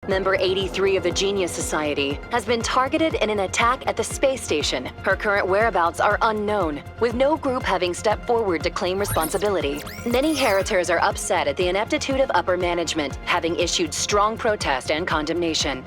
Member 83 of the Genius Society has been targeted in an attack at the space station. Her current whereabouts are unknown, with no group having stepped forward to claim responsibility. Many Heritors are upset at the ineptitude of upper management, having issued strong protest and condemnation.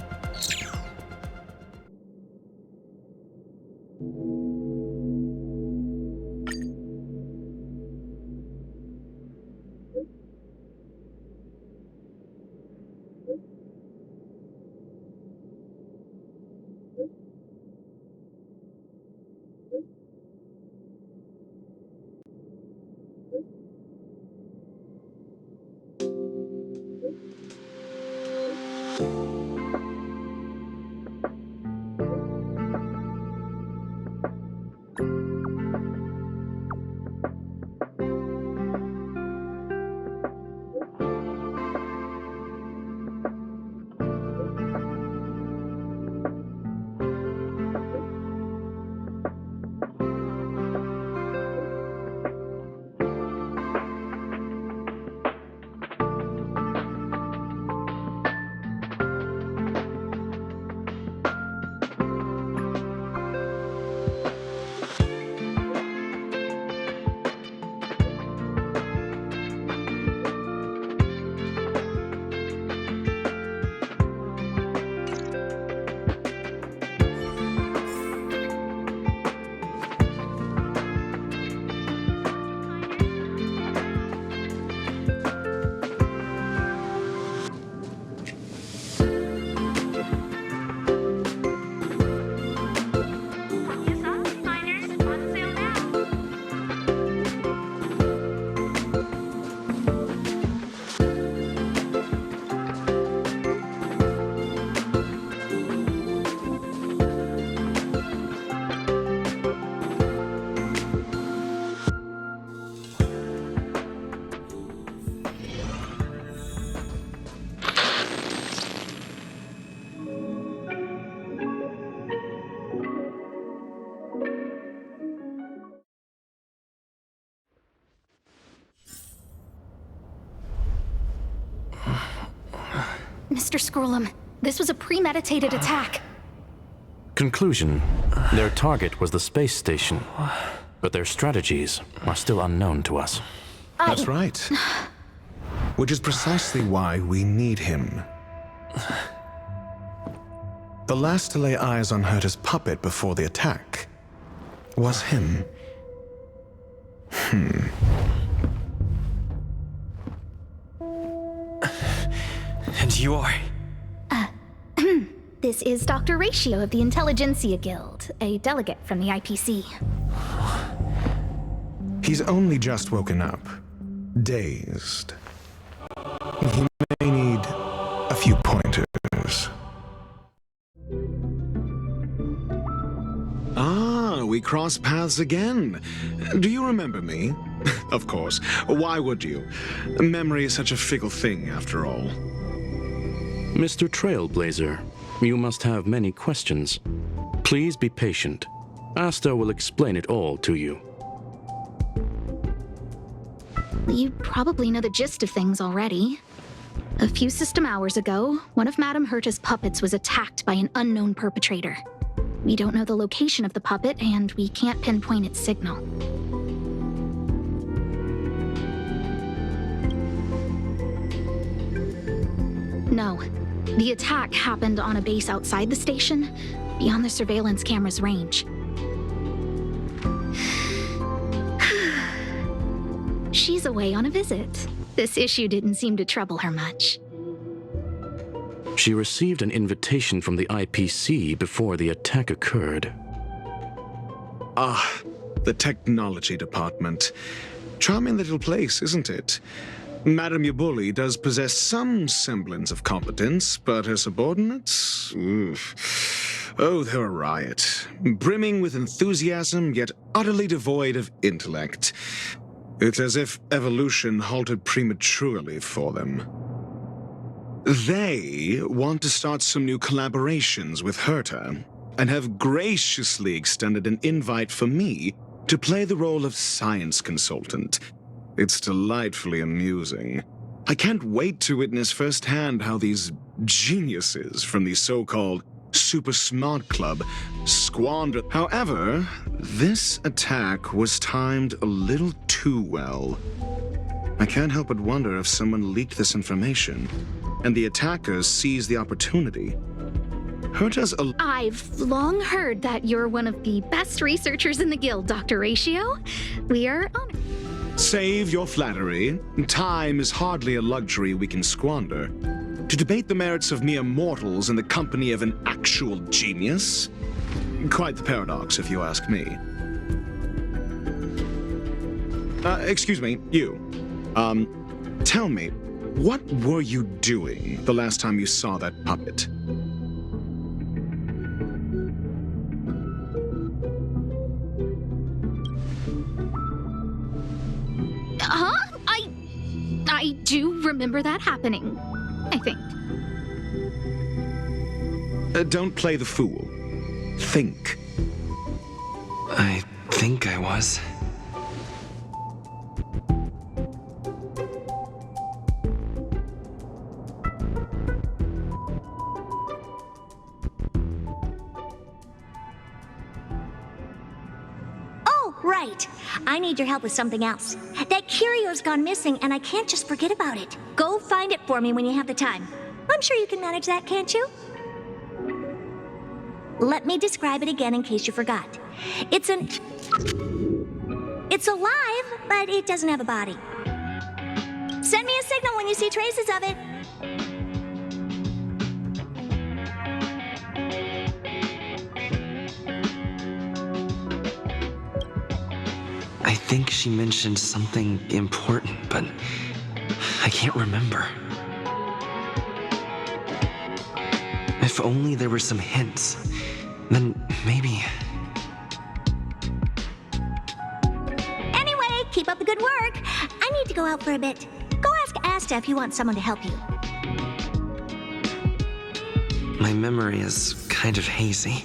Mr. Scrollum, this was a premeditated attack. Conclusion: their target was the space station, but their strategies are still unknown to us. That's right. Which is precisely why we need him. The last to lay eyes on Herta's puppet before the attack was him. And you are? This is Dr. Ratio of the Intelligentsia Guild, a delegate from the IPC. He's only just woken up, dazed. He may need a few pointers. Ah, we cross paths again. Do you remember me? Of course. Why would you? Memory is such a fickle thing, after all. Mr. Trailblazer, you must have many questions. Please be patient. Asta will explain it all to you. You probably know the gist of things already. A few system hours ago, one of Madame Herta's puppets was attacked by an unknown perpetrator. We don't know the location of the puppet, and we can't pinpoint its signal. No. The attack happened on a base outside the station, beyond the surveillance camera's range. She's away on a visit. This issue didn't seem to trouble her much. She received an invitation from the IPC before the attack occurred. Ah, the technology department. Charming little place, isn't it? Madame Yabuli does possess some semblance of competence, but her subordinates? Oof. Oh, they're a riot. Brimming with enthusiasm, yet utterly devoid of intellect. It's as if evolution halted prematurely for them. They want to start some new collaborations with Herta, and have graciously extended an invite for me to play the role of science consultant. It's delightfully amusing. I can't wait to witness firsthand how these geniuses from the so-called Super Smart Club squander. However, this attack was timed a little too well. I can't help but wonder if someone leaked this information, and the attackers seized the opportunity. I've long heard that you're one of the best researchers in the guild, Dr. Ratio. We are honored. Save your flattery. Time is hardly a luxury we can squander. To debate the merits of mere mortals in the company of an actual genius? Quite the paradox, if you ask me. Excuse me, you. Tell me, what were you doing the last time you saw that puppet? Huh? I do remember that happening, I think. Don't play the fool. Think. I think I was. Oh, right. I need your help with something else. That curio's gone missing, and I can't just forget about it. Go find it for me when you have the time. I'm sure you can manage that, can't you? Let me describe it again in case you forgot. It's alive, but it doesn't have a body. Send me a signal when you see traces of it. I think she mentioned something important, but I can't remember. If only there were some hints, then maybe... Anyway, keep up the good work. I need to go out for a bit. Go ask Asta if you want someone to help you. My memory is kind of hazy.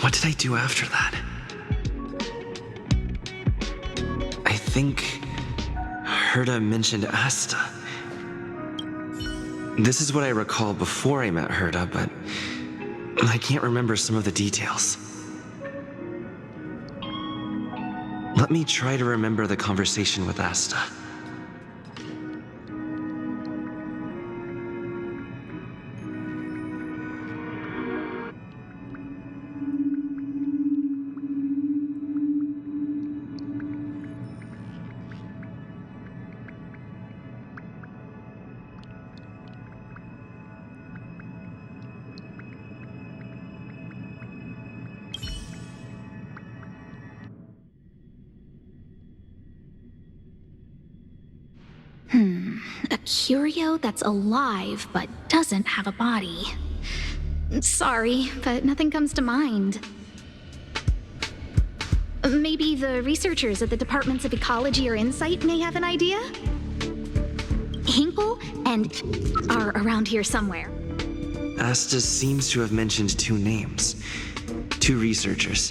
What did I do after that? I think Herta mentioned Asta. This is what I recall before I met Herta, but I can't remember some of the details. Let me try to remember the conversation with Asta. A curio that's alive but doesn't have a body. Sorry, but nothing comes to mind. Maybe the researchers at the Departments of Ecology or Insight may have an idea? Hinkle and are around here somewhere. Asta seems to have mentioned two names. Two researchers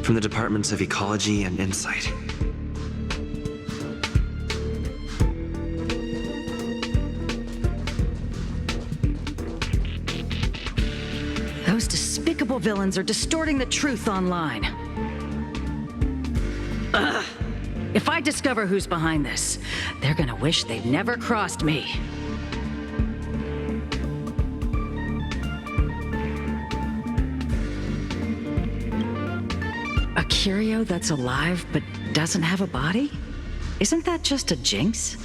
from the Departments of Ecology and Insight. Those despicable villains are distorting the truth online. Ugh. If I discover who's behind this, they're gonna wish they'd never crossed me. A curio that's alive but doesn't have a body? Isn't that just a jinx?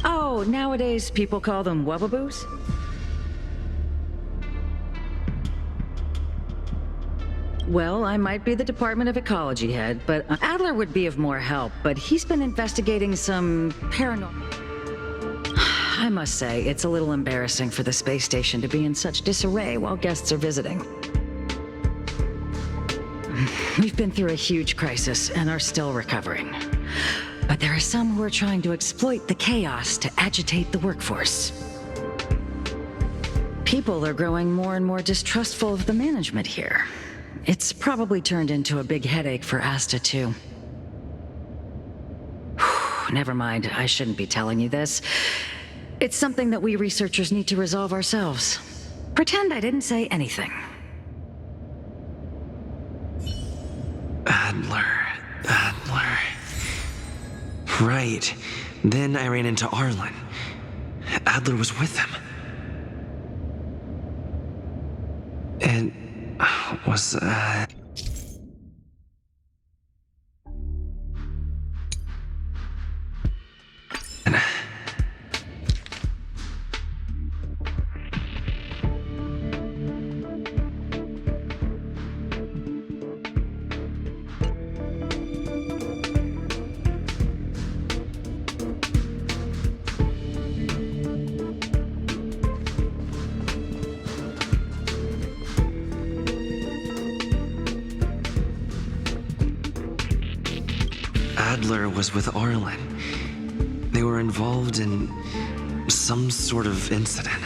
Oh, nowadays people call them wubbaboos? Well, I might be the Department of Ecology head, but Adler would be of more help, but he's been investigating some paranormal... I must say, it's a little embarrassing for the space station to be in such disarray while guests are visiting. We've been through a huge crisis and are still recovering. But there are some who are trying to exploit the chaos to agitate the workforce. People are growing more and more distrustful of the management here. It's probably turned into a big headache for Asta, too. Never mind, I shouldn't be telling you this. It's something that we researchers need to resolve ourselves. Pretend I didn't say anything. Adler. Right. Then I ran into Arlen. Adler was with him. And was, Adler was with Arlen. They were involved in some sort of incident.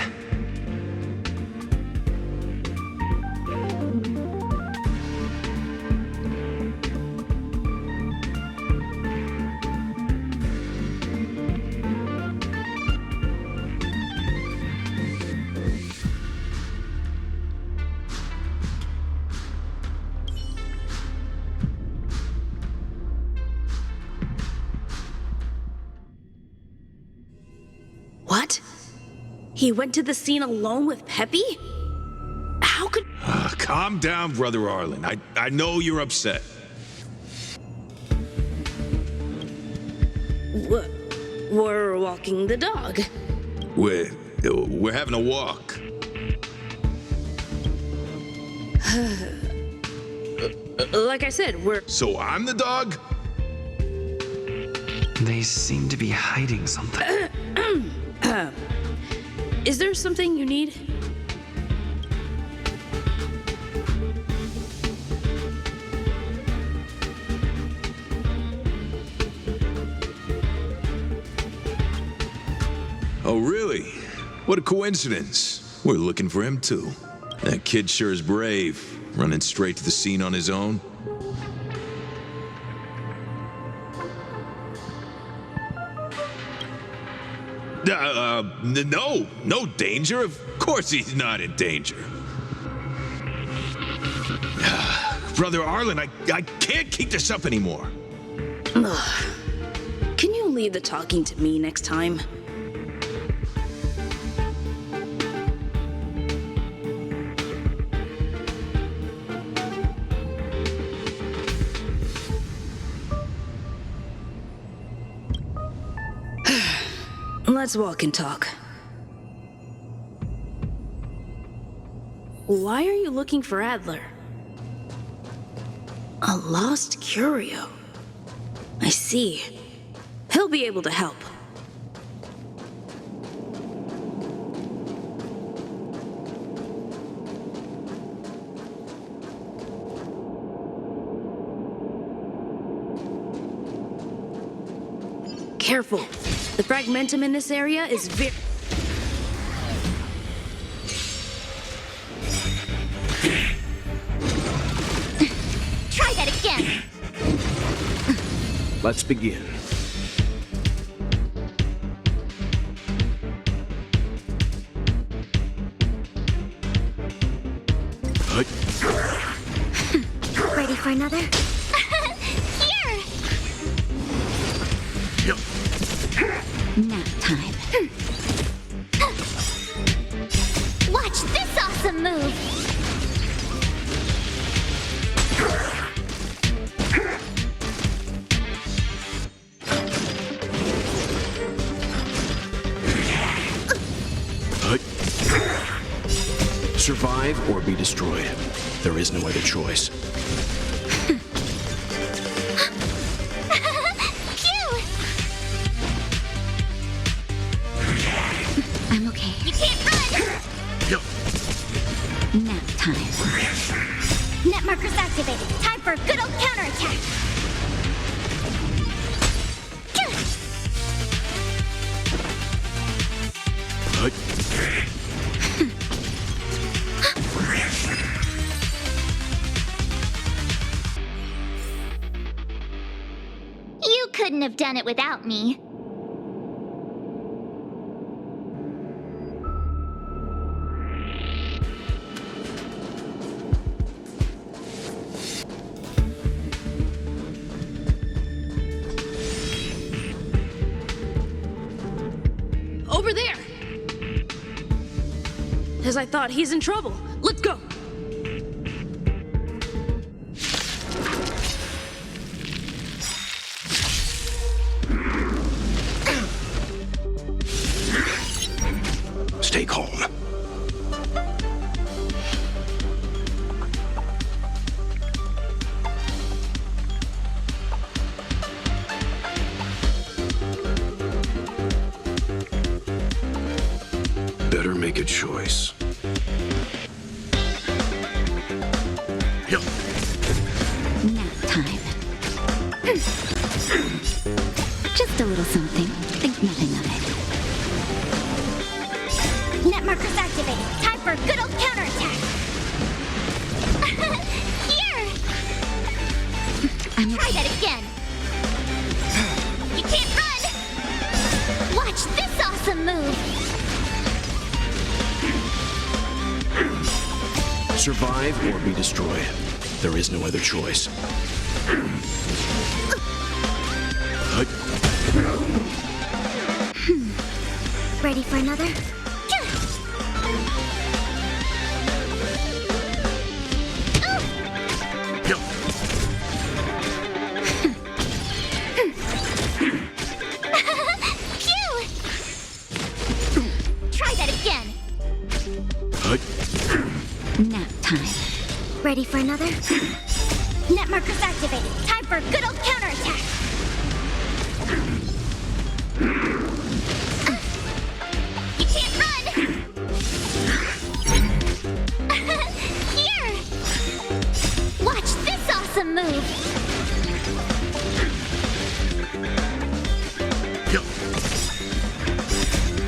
What? He went to the scene alone with Peppy? How could... Calm down, Brother Arlen. I know you're upset. We're walking the dog. We're having a walk. Like I said, we're... So I'm the dog? They seem to be hiding something. Is there something you need? Oh, really? What a coincidence. We're looking for him, too. That kid sure is brave, running straight to the scene on his own. No danger. Of course he's not in danger. Brother Arlen, I can't keep this up anymore. Can you leave the talking to me next time? Let's walk and talk. Why are you looking for Adler? A lost curio. I see. He'll be able to help. Careful. The fragmentum in this area is very... Try that again. Let's begin. Ready for another? Here! Nap time. Watch this awesome move! Survive or be destroyed. There is no other choice. I'm okay. You can't run! Nap time. Net markers activated. Time for a good old counterattack. have done it without me. Over there! As I thought, he's in trouble. Let's go! Stay calm. Better make a choice. Yep. Nap time. Just a little something. Think nothing of it. Net markers activated. Time for a good old counterattack. Here! Try that again. You can't run! Watch this awesome move! Survive or be destroyed. There is no other choice. Ready for another? Try that again. Nap time. Ready for another? Net markers activated. Time for a good old counterattack. You can't run! Here! Watch this awesome move!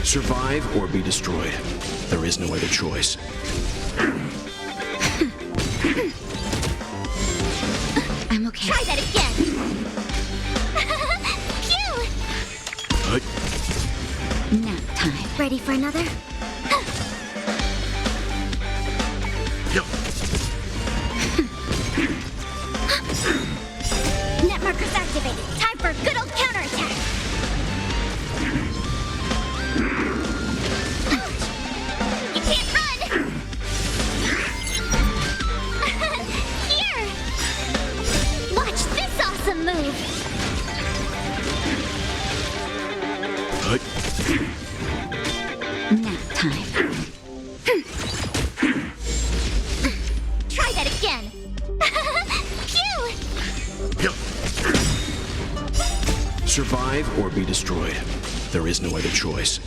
Survive or be destroyed. There is no other choice. I'm okay. Try that again! Phew! Nap time. Ready for another? Net markers activated. Time for a good old counterattack. You can't run! Here! Watch this awesome move! Nap time. Try that again! Phew! Survive or be destroyed. There is no other choice.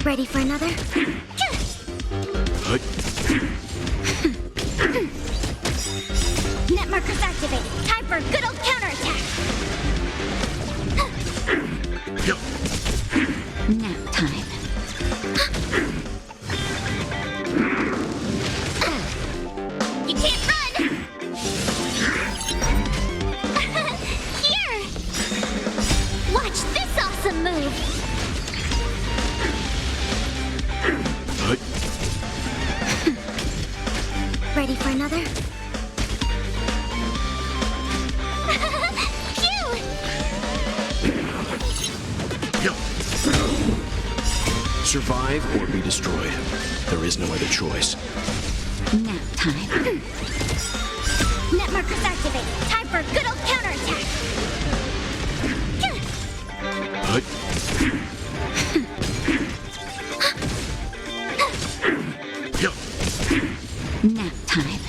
Ready for another? Net markers activated. Time for a good old counterattack. Nap time. You can't run! Here! Watch this awesome move! Ready for another? Phew! Survive or be destroyed. There is no other choice. Nap time. Net markers activated. Time for a good old counterattack. Nap time.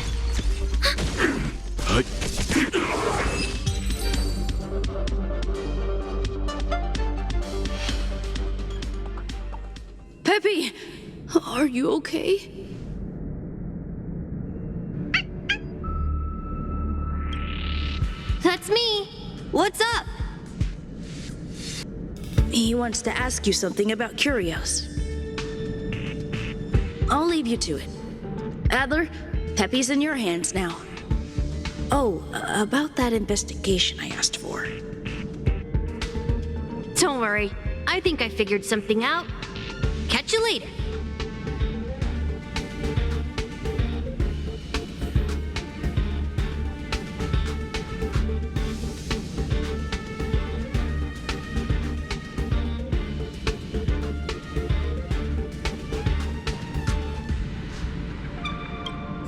Peppy! Are you okay? That's me. What's up? He wants to ask you something about curios. I'll leave you to it. Adler, Peppy's in your hands now. Oh, about that investigation I asked for. Don't worry. I think I figured something out. Catch you later.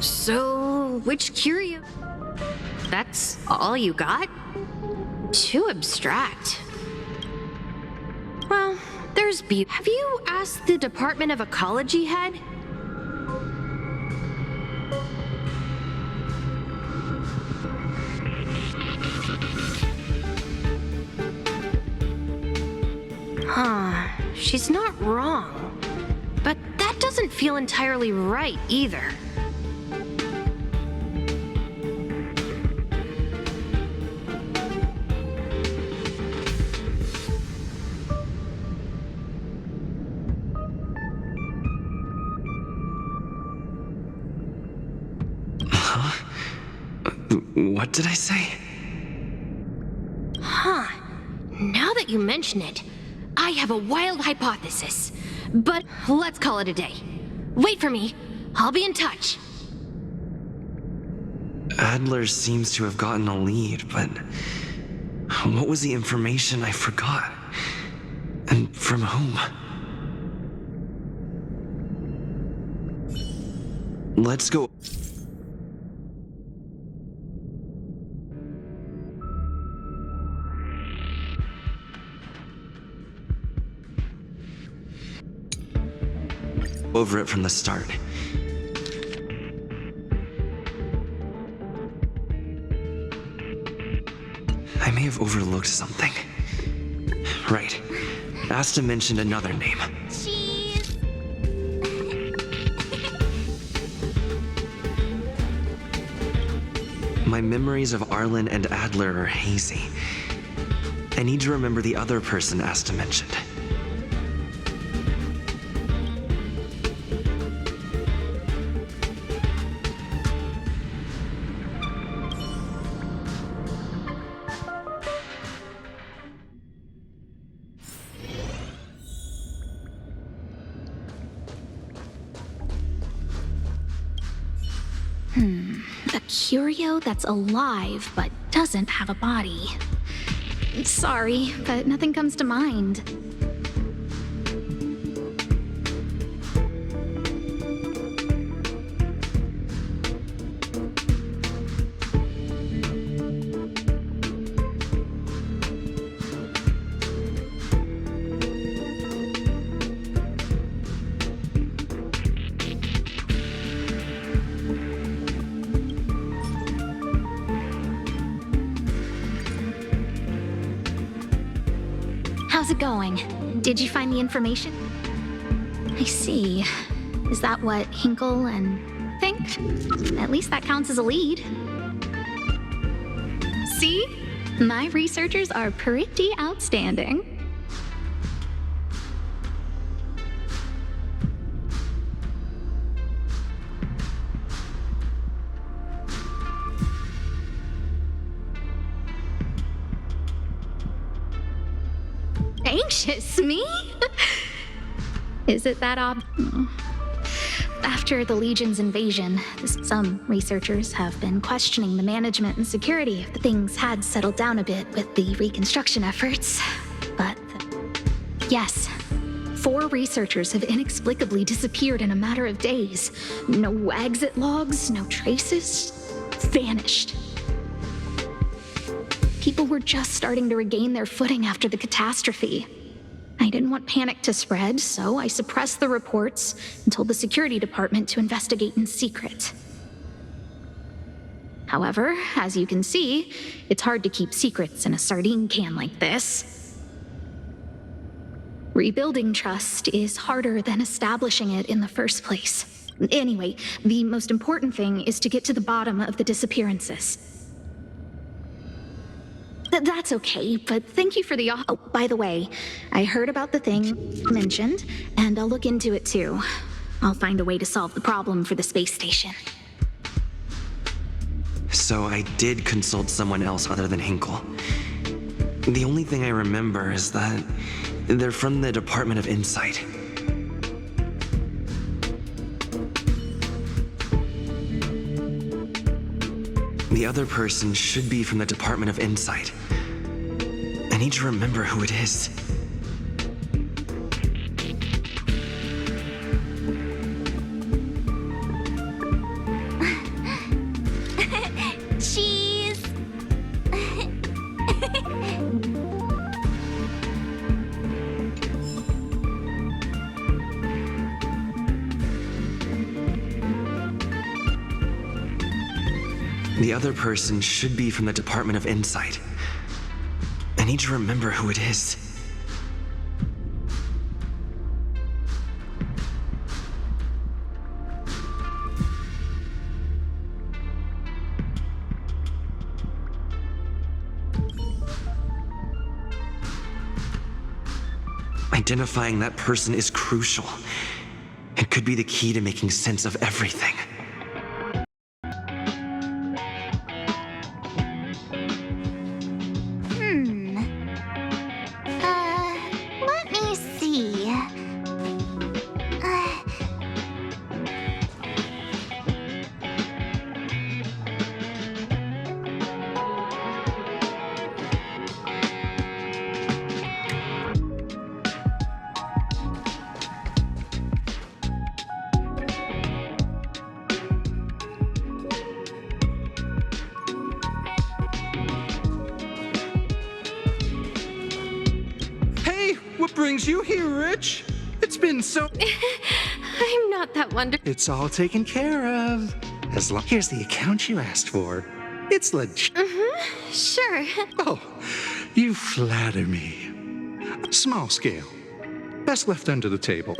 So, which curio? That's all you got? Too abstract. Well, there's B. Have you asked the Department of Ecology head? Huh, she's not wrong. But that doesn't feel entirely right either. What did I say? Huh. Now that you mention it, I have a wild hypothesis. But let's call it a day. Wait for me. I'll be in touch. Adler seems to have gotten a lead, but what was the information I forgot? And from whom? Let's go. Over it from the start. I may have overlooked something. Right. Asta mentioned another name. Cheese. My memories of Arlen and Adler are hazy. I need to remember the other person Asta mentioned. A curio that's alive but doesn't have a body. Sorry, but nothing comes to mind. How's it going? Did you find the information? I see. Is that what Hinkle and think? At least that counts as a lead. See? My researchers are pretty outstanding. Anxious, me? Is it that After the Legion's invasion, some researchers have been questioning the management and security. Things had settled down a bit with the reconstruction efforts, but yes, 4 researchers have inexplicably disappeared in a matter of days. No exit logs, no traces, vanished. People were just starting to regain their footing after the catastrophe. I didn't want panic to spread, so I suppressed the reports and told the security department to investigate in secret. However, as you can see, it's hard to keep secrets in a sardine can like this. Rebuilding trust is harder than establishing it in the first place. Anyway, the most important thing is to get to the bottom of the disappearances. That's okay, but thank you for the Oh, by the way, I heard about the thing you mentioned, and I'll look into it too. I'll find a way to solve the problem for the space station. So I did consult someone else other than Hinkle. The only thing I remember is that they're from the Department of Insight. The other person should be from the Department of Insight. I need to remember who it is. Cheese! The other person should be from the Department of Insight. I need to remember who it is. Identifying that person is crucial. It could be the key to making sense of everything. Let me see. Hey, what brings you here, Rich? It's been so... I'm not that wonderful. It's all taken care of. As long... Here's the account you asked for. It's legit. Sure. Oh, you flatter me. Small scale. Best left under the table.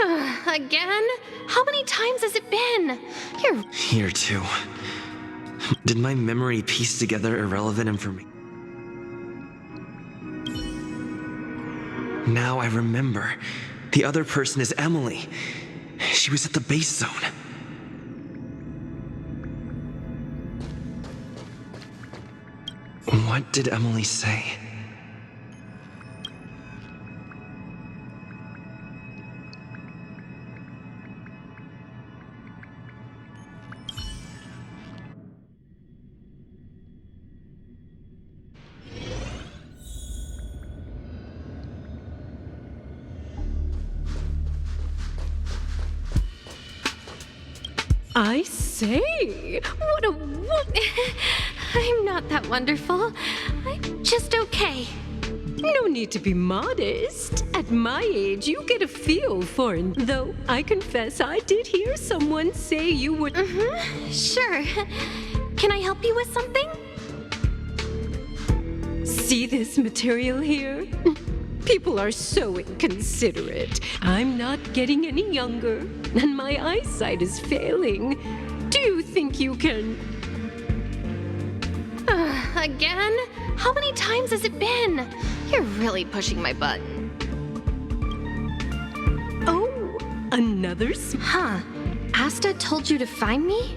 Again? How many times has it been? You're... Here, too. Did my memory piece together irrelevant information? Now I remember. The other person is Emily. She was at the base zone. What did Emily say? I say, what a I'm not that wonderful. I'm just okay. No need to be modest. At my age, you get a feel for it. Though I confess I did hear someone say you would... Sure. Can I help you with something? See this material here? People are so inconsiderate. I'm not getting any younger, and my eyesight is failing. Do you think you can... Again? How many times has it been? You're really pushing my button. Oh, another... Huh. Asta told you to find me?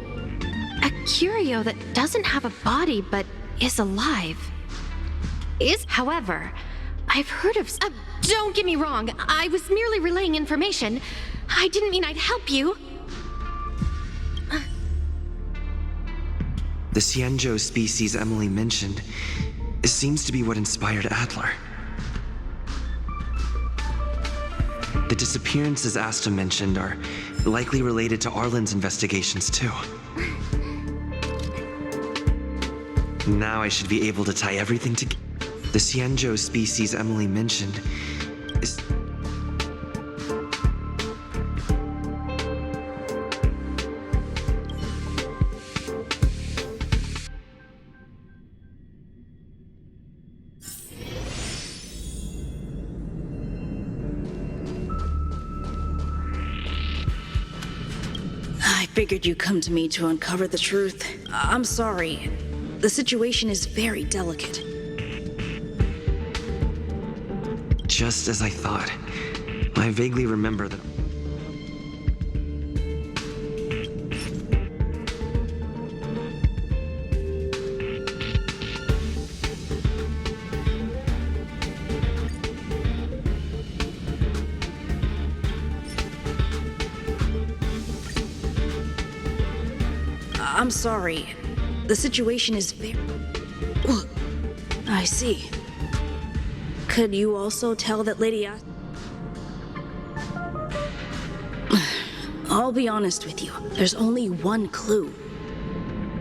A curio that doesn't have a body but is alive. However, I've heard of... don't get me wrong. I was merely relaying information. I didn't mean I'd help you. The Xianzhou species Emily mentioned seems to be what inspired Adler. The disappearances Asta mentioned are likely related to Arlen's investigations, too. Now I should be able to tie everything together. The Xianzhou species Emily mentioned is... I figured you'd come to me to uncover the truth. I'm sorry. The situation is very delicate. Just as I thought. I vaguely remember that... I'm sorry. The situation is very... Ugh. I see. Could you also tell that Lady I'll be honest with you. There's only one clue.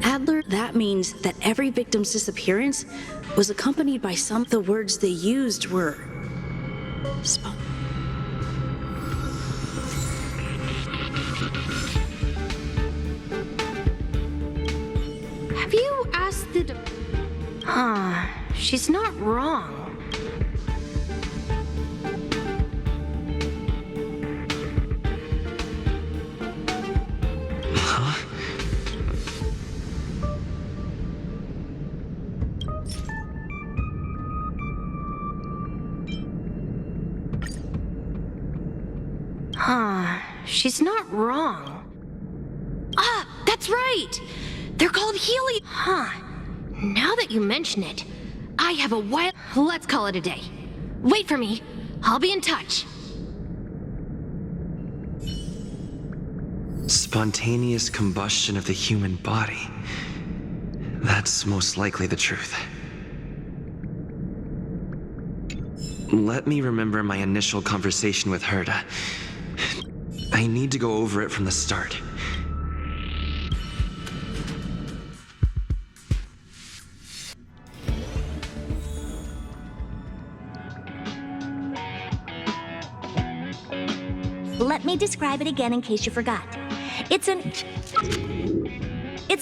Adler, that means that every victim's disappearance was accompanied by some... The words they used were... Have you asked the... she's not wrong. She's not wrong. Ah, that's right! They're called Heli... Now that you mention it, I have a wild... Let's call it a day. Wait for me. I'll be in touch. Spontaneous combustion of the human body. That's most likely the truth. Let me remember my initial conversation with Herta. I need to go over it from the start. Let me describe it again in case you forgot. It's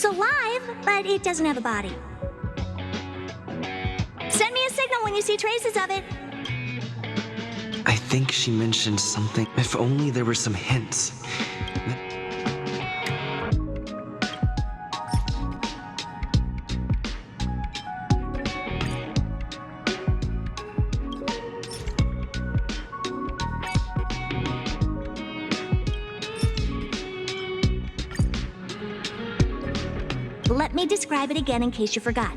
alive, but it doesn't have a body. Send me a signal when you see traces of it. I think she mentioned something. If only there were some hints. Let me describe it again in case you forgot.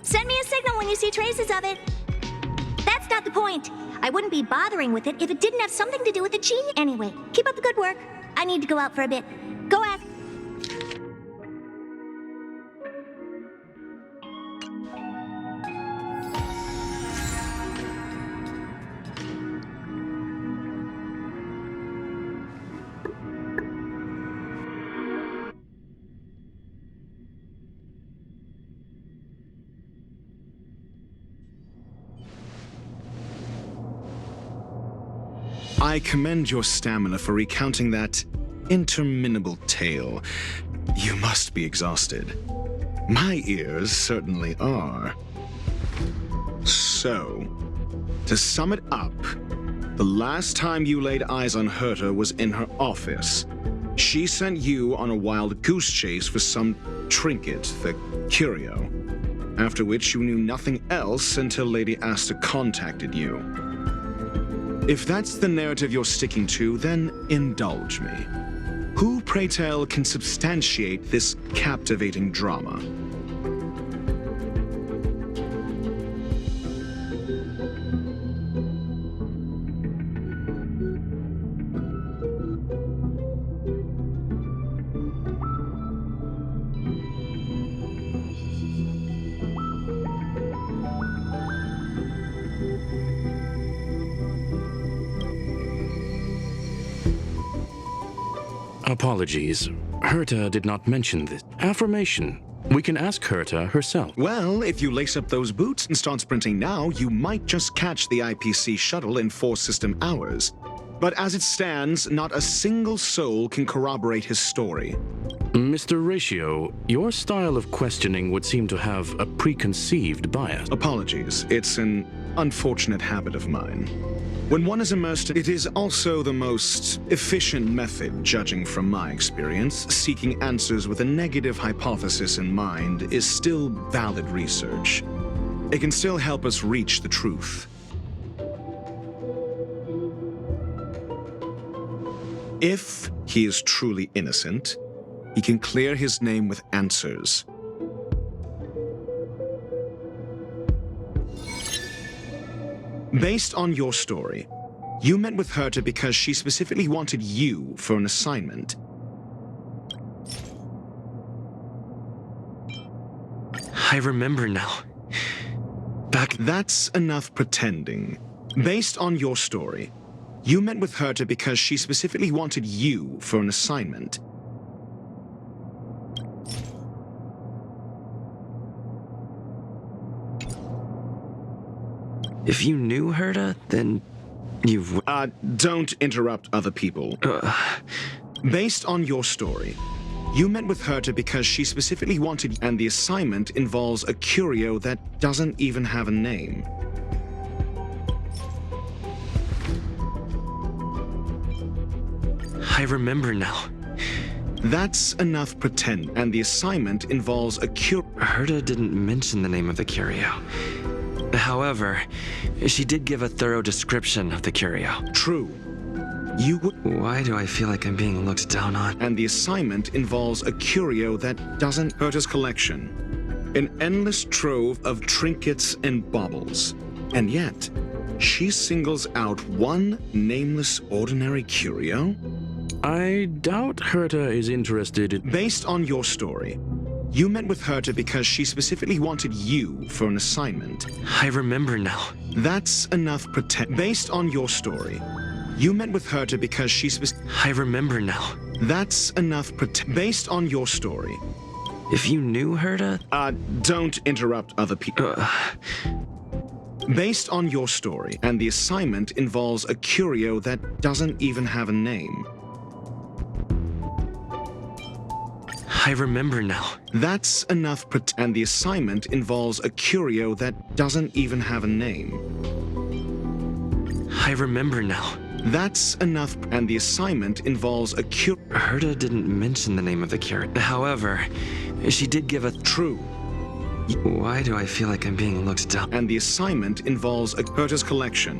Send me a signal when you see traces of it. That's not the point. I wouldn't be bothering with it if it didn't have something to do with the genius. Anyway, keep up the good work. I need to go out for a bit. Go ask. I commend your stamina for recounting that interminable tale. You must be exhausted. My ears certainly are. So, to sum it up, the last time you laid eyes on Herta was in her office. She sent you on a wild goose chase for some trinket, the curio, after which you knew nothing else until Lady Asta contacted you. If that's the narrative you're sticking to, then indulge me. Who, pray tell, can substantiate this captivating drama? Apologies. Herta did not mention this. Affirmation. We can ask Herta herself. Well, if you lace up those boots and start sprinting now, you might just catch the IPC shuttle in 4 system hours. But as it stands, not a single soul can corroborate his story. Mr. Ratio, your style of questioning would seem to have a preconceived bias. Apologies. It's an unfortunate habit of mine. When one is immersed, it is also the most efficient method, judging from my experience. Seeking answers with a negative hypothesis in mind is still valid research. It can still help us reach the truth. If he is truly innocent, he can clear his name with answers. Based on your story, you met with Herta because she specifically wanted you for an assignment. I remember now. That's enough pretending. Based on your story, you met with Herta because she specifically wanted you for an assignment. If you knew Herta, then you've... Don't interrupt other people. Based on your story, you met with Herta because she specifically wanted, and the assignment involves a curio that doesn't even have a name. I remember now. That's enough pretend, and the assignment involves a Herta didn't mention the name of the curio. However, she did give a thorough description of the curio. True. You would... Why do I feel like I'm being looked down on? And the assignment involves a curio that doesn't... Herta's collection. An endless trove of trinkets and baubles. And yet, she singles out one nameless ordinary curio? I doubt Herta is interested in... Based on your story, you met with Herta because she specifically wanted you for an assignment. I remember now. That's enough pretend. Based on your story, you met with Herta because she I remember now. That's enough pretend. Based on your story. If you knew Herta... Don't interrupt other people. Based on your story, and the assignment involves a curio that doesn't even have a name. I remember now. That's enough and the assignment involves a curio that doesn't even have a name. I remember now. That's enough and the assignment involves a Herta didn't mention the name of the curio. However, she did give a... True. Why do I feel like I'm being looked down? And the assignment involves a Herta's collection.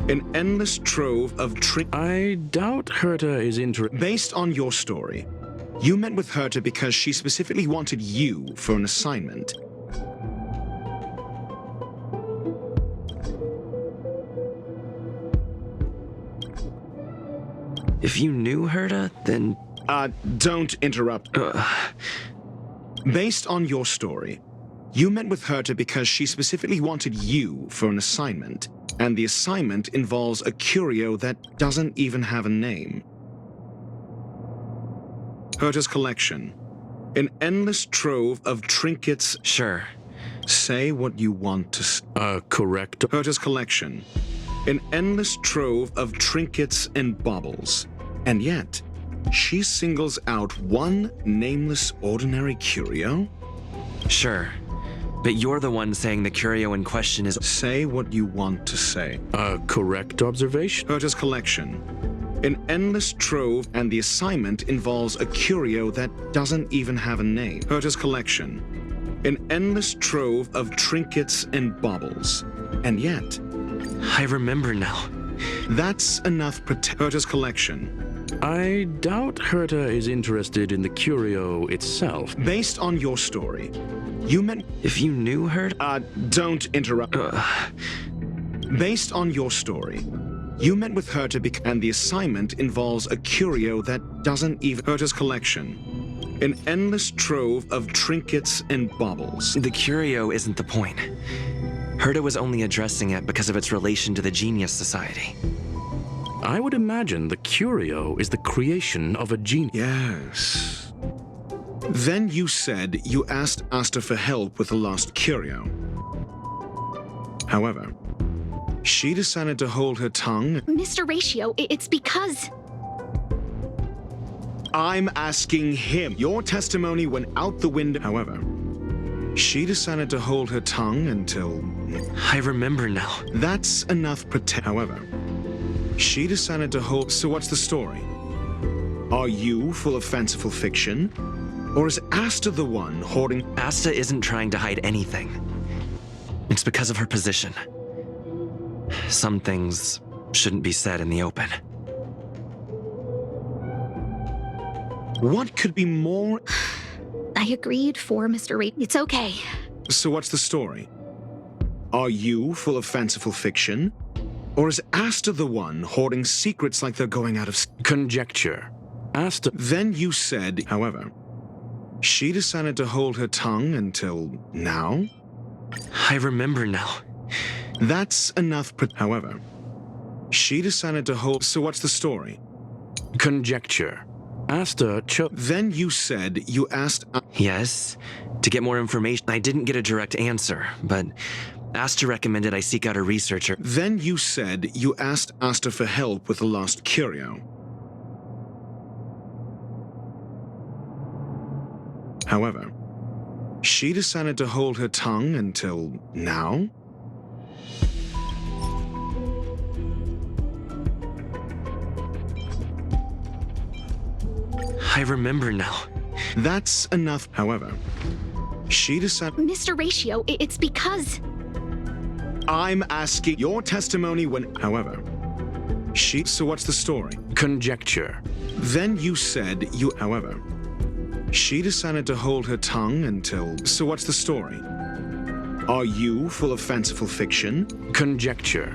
An endless trove of I doubt Herta is interested. Based on your story, you met with Herta because she specifically wanted you for an assignment. If you knew Herta, then... Don't interrupt. Based on your story, you met with Herta because she specifically wanted you for an assignment, and the assignment involves a curio that doesn't even have a name. Herta's collection. An endless trove of trinkets... Sure. Say what you want to correct. Herta's collection. An endless trove of trinkets and baubles. And yet, she singles out one nameless ordinary curio? Sure. But you're the one saying the curio in question is... Say what you want to say. Correct observation. Herta's collection. An endless trove, and the assignment involves a curio that doesn't even have a name. Herta's collection. An endless trove of trinkets and baubles. And yet... I remember now. That's enough Herta's collection. I doubt Herta is interested in the curio itself. Based on your story, you meant... If you knew Herta... Don't interrupt. Based on your story, you met with Herta and the assignment involves a curio that doesn't even... Herta's collection. An endless trove of trinkets and baubles. The curio isn't the point. Herta was only addressing it because of its relation to the Genius Society. I would imagine the curio is the creation of a genius. Yes. Then you said you asked Asta for help with the lost curio. However, she decided to hold her tongue. Mr. Ratio, it's because... I'm asking him. Your testimony went out the window. However, she decided to hold her tongue until... I remember now. That's enough However, she decided to hold... So what's the story? Are you full of fanciful fiction? Or is Asta the one hoarding... Asta isn't trying to hide anything. It's because of her position. Some things shouldn't be said in the open. What could be more... I agreed for Mr. Ratio. It's okay. So what's the story? Are you full of fanciful fiction? Or is Asta the one hoarding secrets like they're going out of... Conjecture. Asta... Then you said, however, She decided to hold her tongue until now? I remember now. That's enough. However, she decided to hold. So what's the story? Conjecture. Asta chose. Then you said you asked. Yes, to get more information. I didn't get a direct answer, but Asta recommended I seek out a researcher. Then you said you asked Asta for help with the lost curio. However, she decided to hold her tongue until now? I remember now. That's enough. However, she decided. Mr. Ratio, it's because... I'm asking your testimony when. However, she. So what's the story? Conjecture. Then you said you. However, she decided to hold her tongue until. So what's the story? Are you full of fanciful fiction? Conjecture.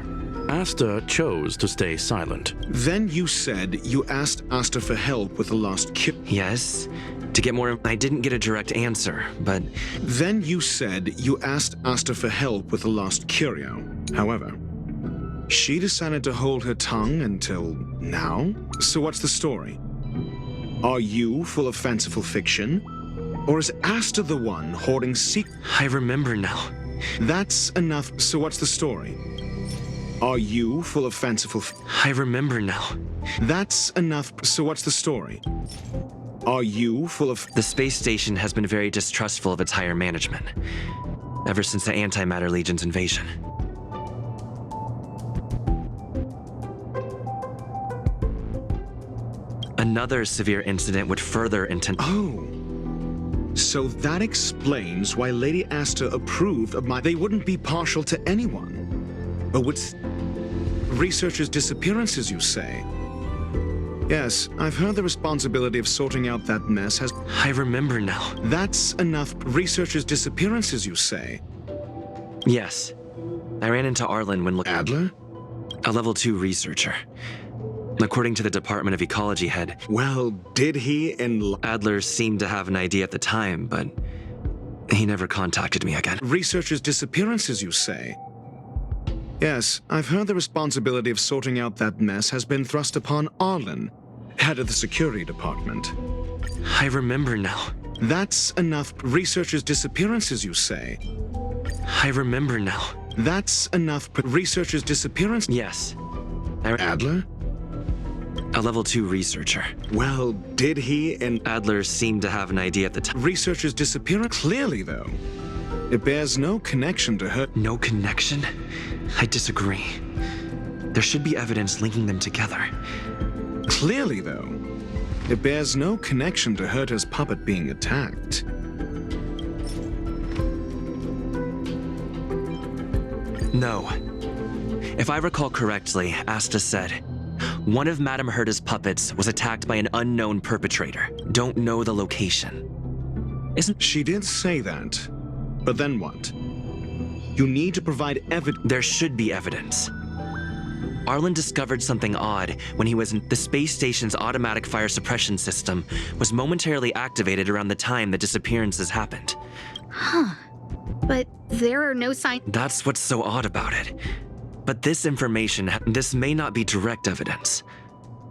Asta chose to stay silent. Then you said you asked Asta for help with the lost curio. Yes, to get more. I didn't get a direct answer, but. Then you said you asked Asta for help with the lost curio. However, she decided to hold her tongue until now? So what's the story? Are you full of fanciful fiction? Or is Asta the one hoarding secrets? I remember now. That's enough. So what's the story? Are you full of fanciful... I remember now. That's enough. So what's the story? Are you full of... The space station has been very distrustful of its higher management, ever since the Antimatter Legion's invasion. Another severe incident would further Oh. So that explains why Lady Asta approved of my... They wouldn't be partial to anyone. But with researchers' disappearances, you say? Yes, I've heard the responsibility of sorting out that mess has... I remember now. That's enough. Researchers' disappearances, you say? Yes. I ran into Arlen when looking... Adler? A level 2 researcher. According to the Department of Ecology head... Well, did he Adler seemed to have an idea at the time, but he never contacted me again. Researchers' disappearances, you say? Yes, I've heard the responsibility of sorting out that mess has been thrust upon Arlen, head of the security department. I remember now. That's enough. Researchers' disappearances, you say? I remember now. That's enough. Researchers' disappearance? Yes. Adler? A level 2 researcher. Well, did he Adler seemed to have an idea at the time. Researchers' disappearance? Clearly, though. It bears no connection to her. No connection? I disagree. There should be evidence linking them together. Clearly, though, it bears no connection to Herta's puppet being attacked. No. If I recall correctly, Asta said, one of Madame Herta's puppets was attacked by an unknown perpetrator. Don't know the location. She did say that. But then what? You need to provide evidence. There should be evidence. Arlen discovered something odd when he was in the space station's automatic fire suppression system was momentarily activated around the time the disappearances happened. Huh. But there are no signs. That's what's so odd about it. But this information, this may not be direct evidence.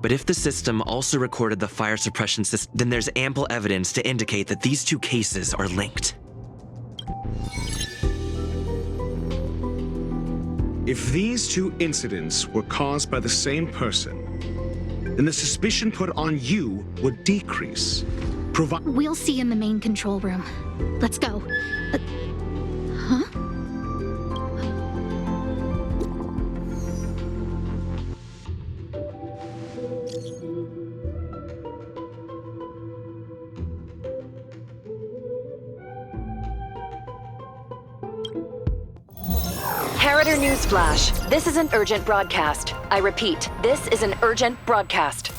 But if the system also recorded the fire suppression system, then there's ample evidence to indicate that these two cases are linked. If these two incidents were caused by the same person, then the suspicion put on you would decrease. We'll see in the main control room. Let's go. Huh? Harrider Newsflash. This is an urgent broadcast. I repeat, this is an urgent broadcast.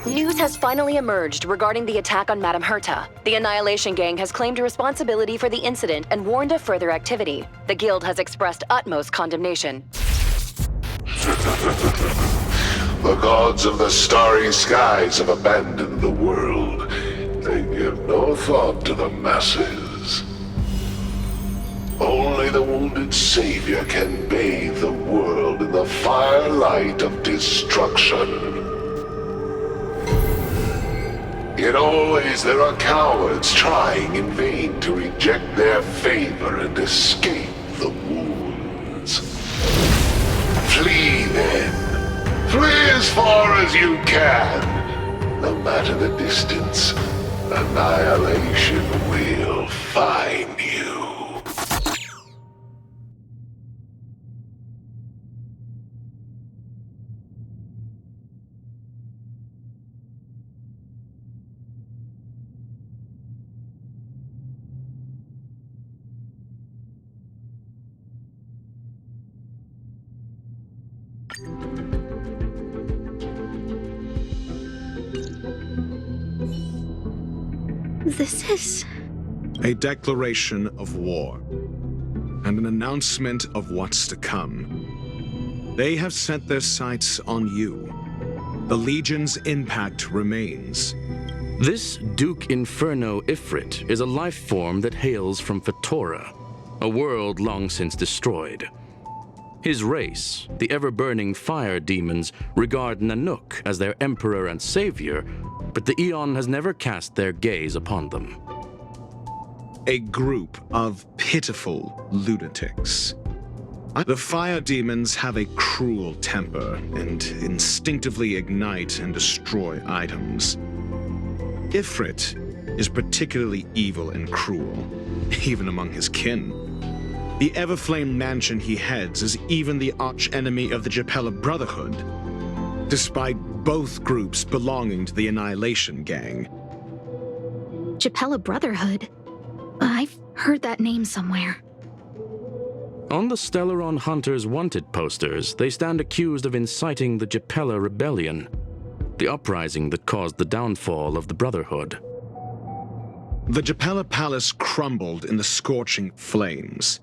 News has finally emerged regarding the attack on Madame Herta. The Annihilation Gang has claimed responsibility for the incident and warned of further activity. The Guild has expressed utmost condemnation. The gods of the starry skies have abandoned the world. They give no thought to the masses. Only the wounded savior can bathe the world in the firelight of destruction. Yet always there are cowards trying in vain to reject their favor and escape the wounds. Flee then. Flee as far as you can. No matter the distance, annihilation will find you. This is... A declaration of war, and an announcement of what's to come. They have set their sights on you. The Legion's impact remains. This Duke Inferno Ifrit is a life form that hails from Fatora, a world long since destroyed. His race, the ever-burning fire demons, regard Nanook as their emperor and savior, but the Eon has never cast their gaze upon them. A group of pitiful lunatics. The fire demons have a cruel temper and instinctively ignite and destroy items. Ifrit is particularly evil and cruel, even among his kin. The Everflame mansion he heads is even the arch-enemy of the Japella Brotherhood, despite both groups belonging to the Annihilation Gang. Japella Brotherhood? I've heard that name somewhere. On the Stellaron Hunters' wanted posters, they stand accused of inciting the Japella Rebellion, the uprising that caused the downfall of the Brotherhood. The Japella Palace crumbled in the scorching flames,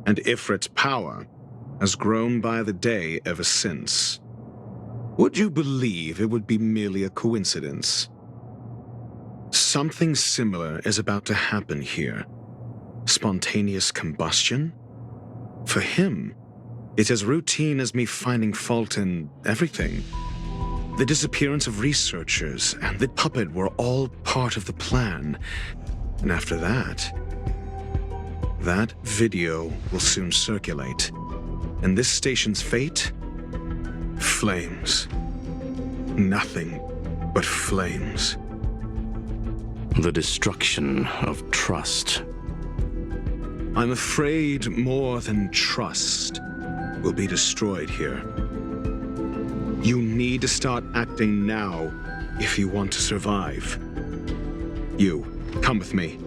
and Ifrit's power has grown by the day ever since. Would you believe it would be merely a coincidence? Something similar is about to happen here. Spontaneous combustion? For him, it's as routine as me finding fault in everything. The disappearance of researchers and the puppet were all part of the plan. And after that video will soon circulate. And this station's fate? Flames. Nothing but flames. The destruction of trust. I'm afraid more than trust will be destroyed here. You need to start acting now if you want to survive. You, come with me.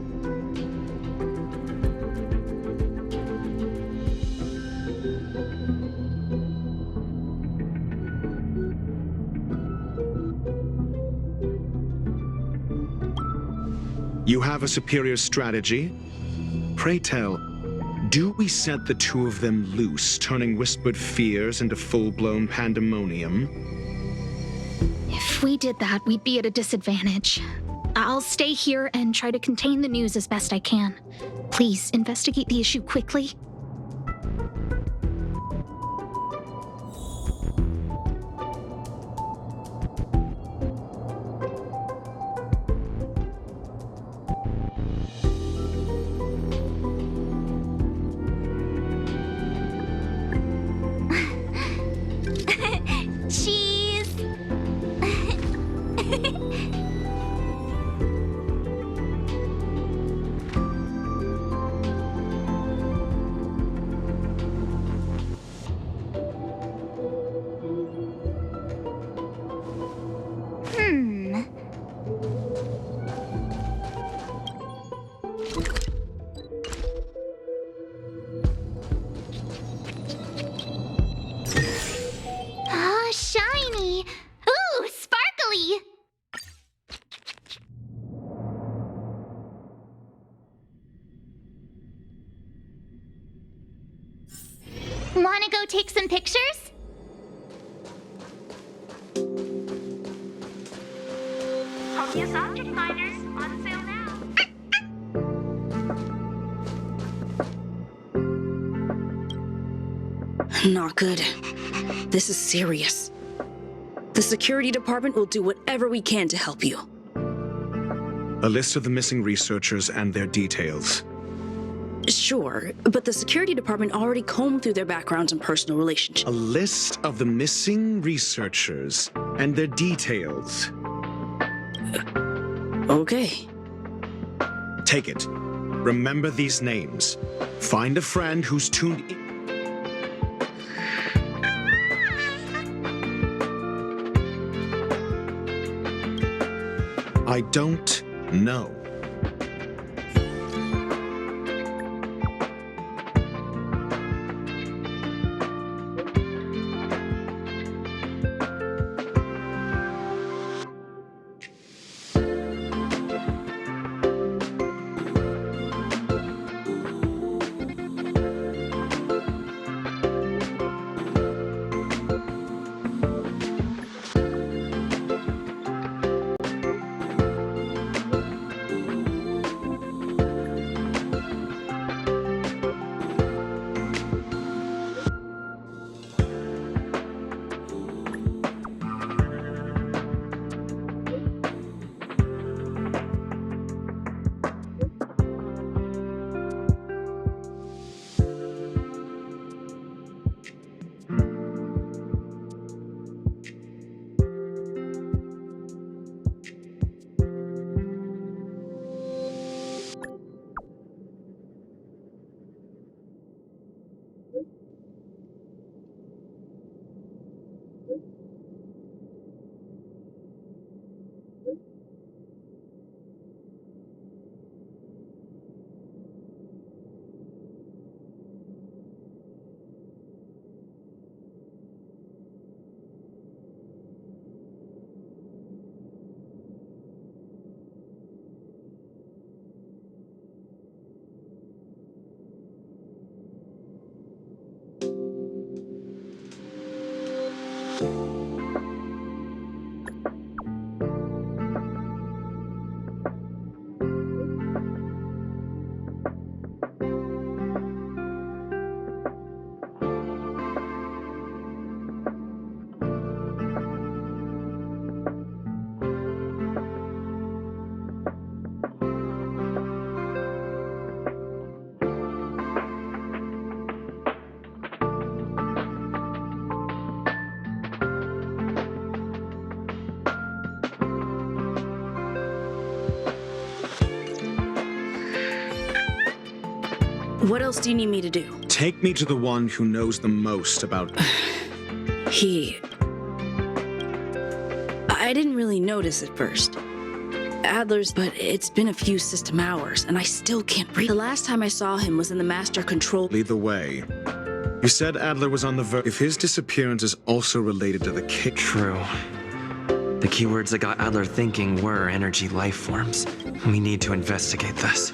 You have a superior strategy? Pray tell, do we set the two of them loose, turning whispered fears into full-blown pandemonium? If we did that, we'd be at a disadvantage. I'll stay here and try to contain the news as best I can. Please, investigate the issue quickly. Shiny! Ooh, sparkly! Wanna go take some pictures? Focus object finders on Not good. This is serious. The security department will do whatever we can to help you. A list of the missing researchers and their details. Sure, but the security department already combed through their backgrounds and personal relationships. A list of the missing researchers and their details. Okay. Take it. Remember these names. Find a friend who's tuned in. I don't know. What else do you need me to do? Take me to the one who knows the most about... I didn't really notice at first. Adler's, but it's been a few system hours, and I still can't breathe. The last time I saw him was in the master control... Lead the way. You said Adler was on the verge. If his disappearance is also related to the kick... True. The keywords that got Adler thinking were energy life forms. We need to investigate this.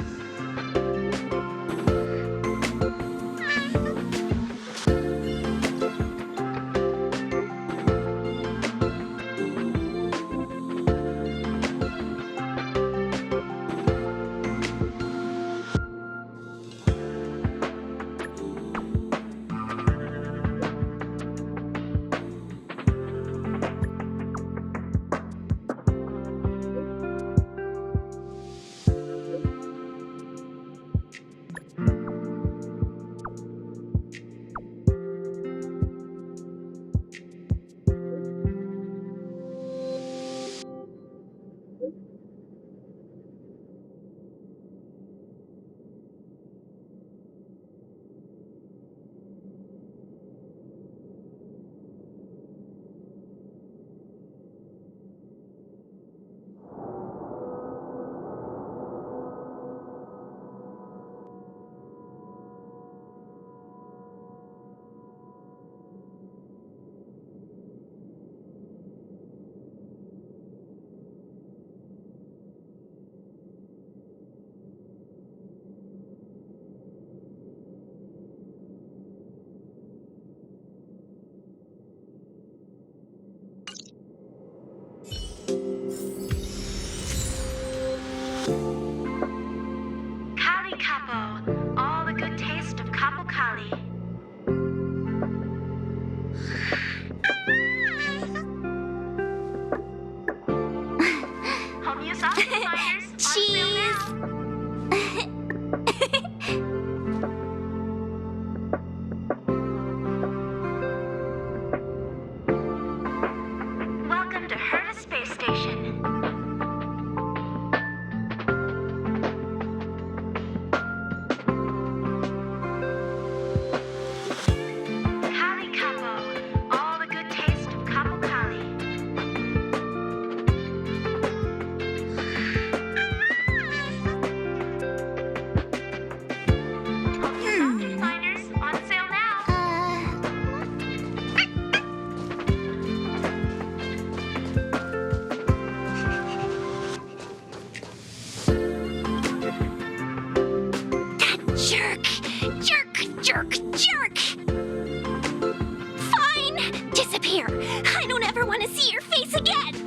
Disappear! I don't ever want to see your face again!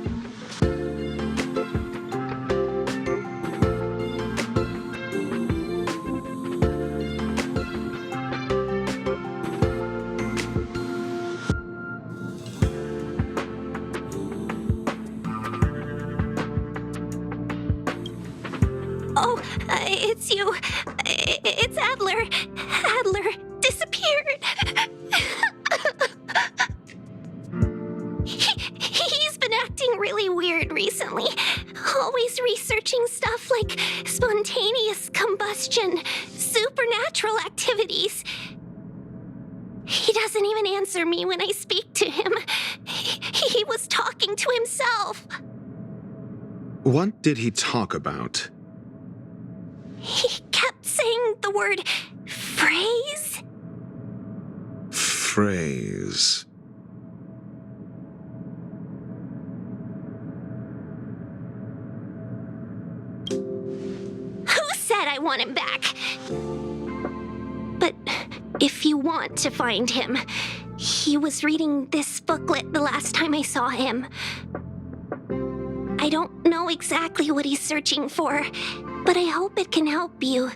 Oh, it's you. It's Adler. Adler disappeared. He's been acting really weird recently. Always researching stuff like spontaneous combustion, supernatural activities. He doesn't even answer me when I speak to him. He was talking to himself. What did he talk about? He kept saying the word phrase. Phrase. Who said I want him back? But if you want to find him, he was reading this booklet the last time I saw him. I don't know exactly what he's searching for, but I hope it can help you.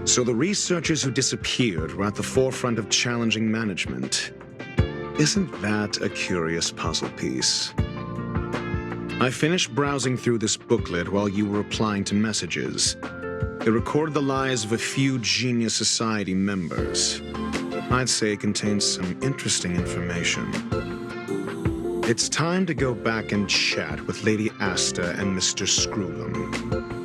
So the researchers who disappeared were at the forefront of challenging management. Isn't that a curious puzzle piece? I finished browsing through this booklet while you were replying to messages. It recorded the lives of a few Genius Society members. I'd say it contains some interesting information. It's time to go back and chat with Lady Asta and Mr. Screwlam.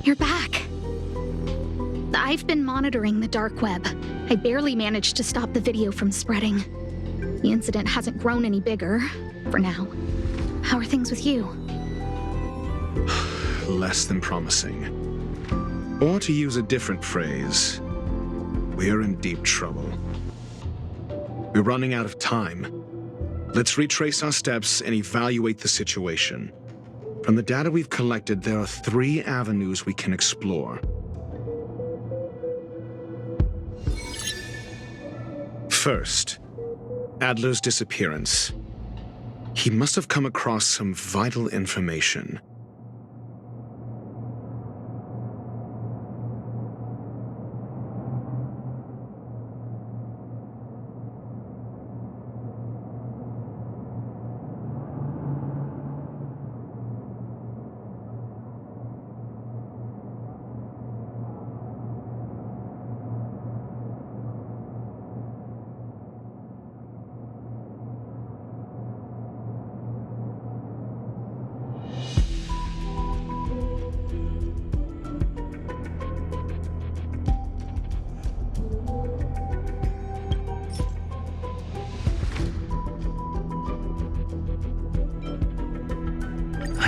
You're back. I've been monitoring the dark web. I barely managed to stop the video from spreading. The incident hasn't grown any bigger, for now. How are things with you? Less than promising. Or to use a different phrase, we're in deep trouble. We're running out of time. Let's retrace our steps and evaluate the situation. From the data we've collected, there are 3 avenues we can explore. First, Adler's disappearance. He must have come across some vital information.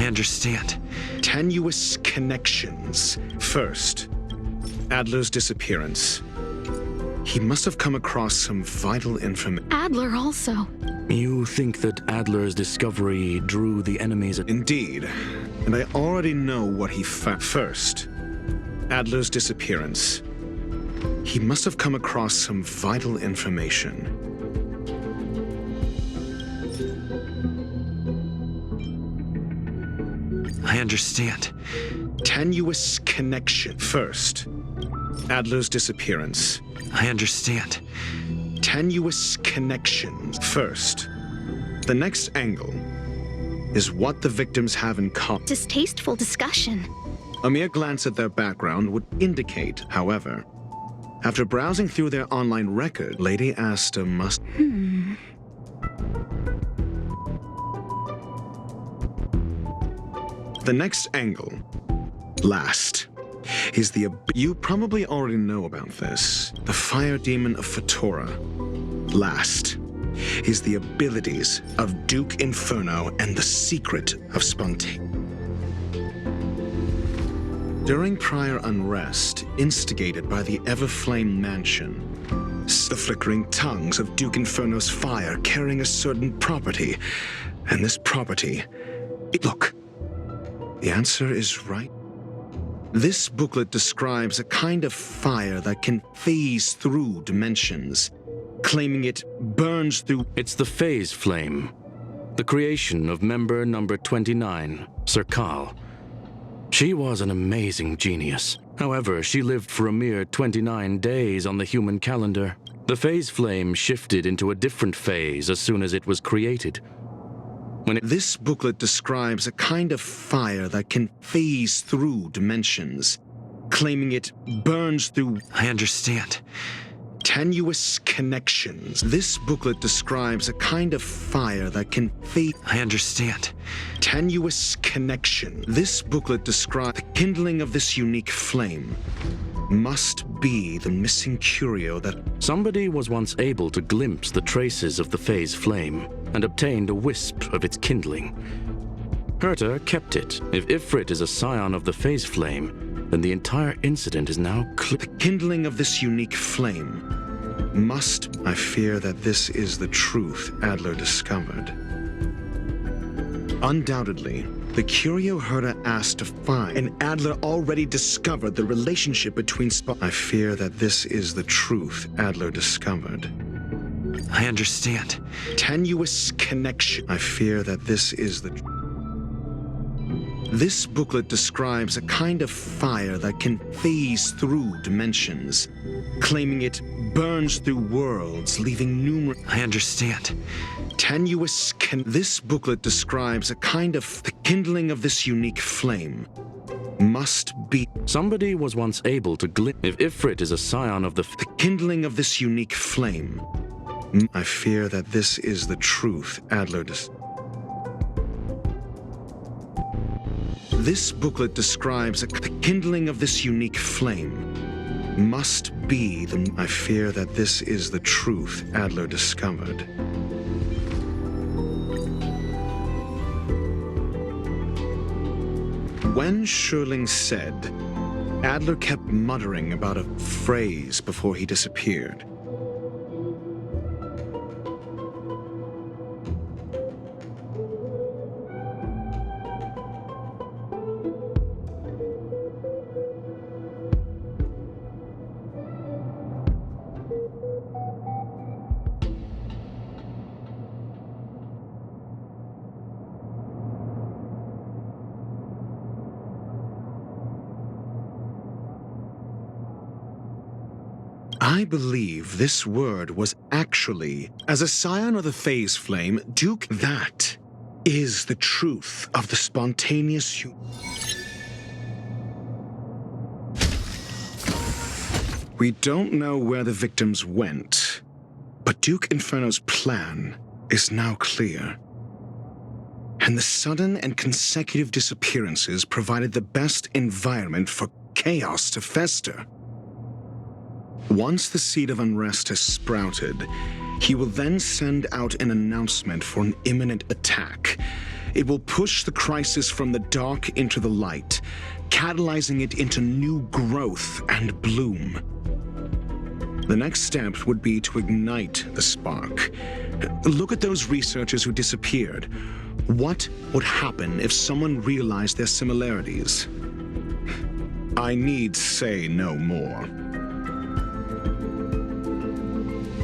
I understand. Tenuous connections. First, Adler's disappearance. He must have come across some vital information. Adler also. You think that Adler's discovery drew the enemy's Indeed. And I already know what he found. First, Adler's disappearance. He must have come across some vital information. I understand. Tenuous connection. First, Adler's disappearance. I understand. Tenuous connections. First, the next angle is what the victims have in common. Distasteful discussion. A mere glance at their background would indicate, however, after browsing through their online record, Lady Asta must... The next angle, last, is the... You probably already know about this. The fire demon of Fatora. Last is the abilities of Duke Inferno and the secret of spontaneity. During prior unrest, instigated by the Everflame Mansion, the flickering tongues of Duke Inferno's fire carrying a certain property. And this property... Look, the answer is right. This booklet describes a kind of fire that can phase through dimensions, claiming it burns through... It's the phase flame, the creation of member number 29, Sir Kal. She was an amazing genius. However, she lived for a mere 29 days on the human calendar. The phase flame shifted into a different phase as soon as it was created. This booklet describes a kind of fire that can phase through dimensions, claiming it burns through... I understand. Tenuous connections. This booklet describes a kind of fire that can phase... I understand. Tenuous connection. This booklet describes the kindling of this unique flame. Must be the missing curio that... Somebody was once able to glimpse the traces of the phase flame and obtained a wisp of its kindling. Herta kept it. If Ifrit is a scion of the phase flame, then the entire incident is now clear. The kindling of this unique flame must... I fear that this is the truth Adler discovered. Undoubtedly, the curio Herta asked to find, and Adler already discovered the relationship between I fear that this is the truth Adler discovered. I understand. Tenuous connection. I fear that this is the... This booklet describes a kind of fire that can phase through dimensions, claiming it burns through worlds, leaving numerous... I understand. Tenuous This booklet describes a kind of... The kindling of this unique flame must be... Somebody was once able to glimpse... If Ifrit is a scion of the... The kindling of this unique flame... I fear that this is the truth Adler This booklet describes the kindling of this unique flame must be the... I fear that this is the truth Adler discovered. When Schurling said, Adler kept muttering about a phrase before he disappeared. I believe this word was actually, as a scion of the phase flame, Duke, that is the truth of the spontaneous... We don't know where the victims went, but Duke Inferno's plan is now clear. And the sudden and consecutive disappearances provided the best environment for chaos to fester. Once the seed of unrest has sprouted, he will then send out an announcement for an imminent attack, It will push the crisis from the dark into the light, catalyzing it into new growth and bloom. The next step would be to ignite the spark. Look at those researchers who disappeared. What would happen if someone realized their similarities? I need say no more.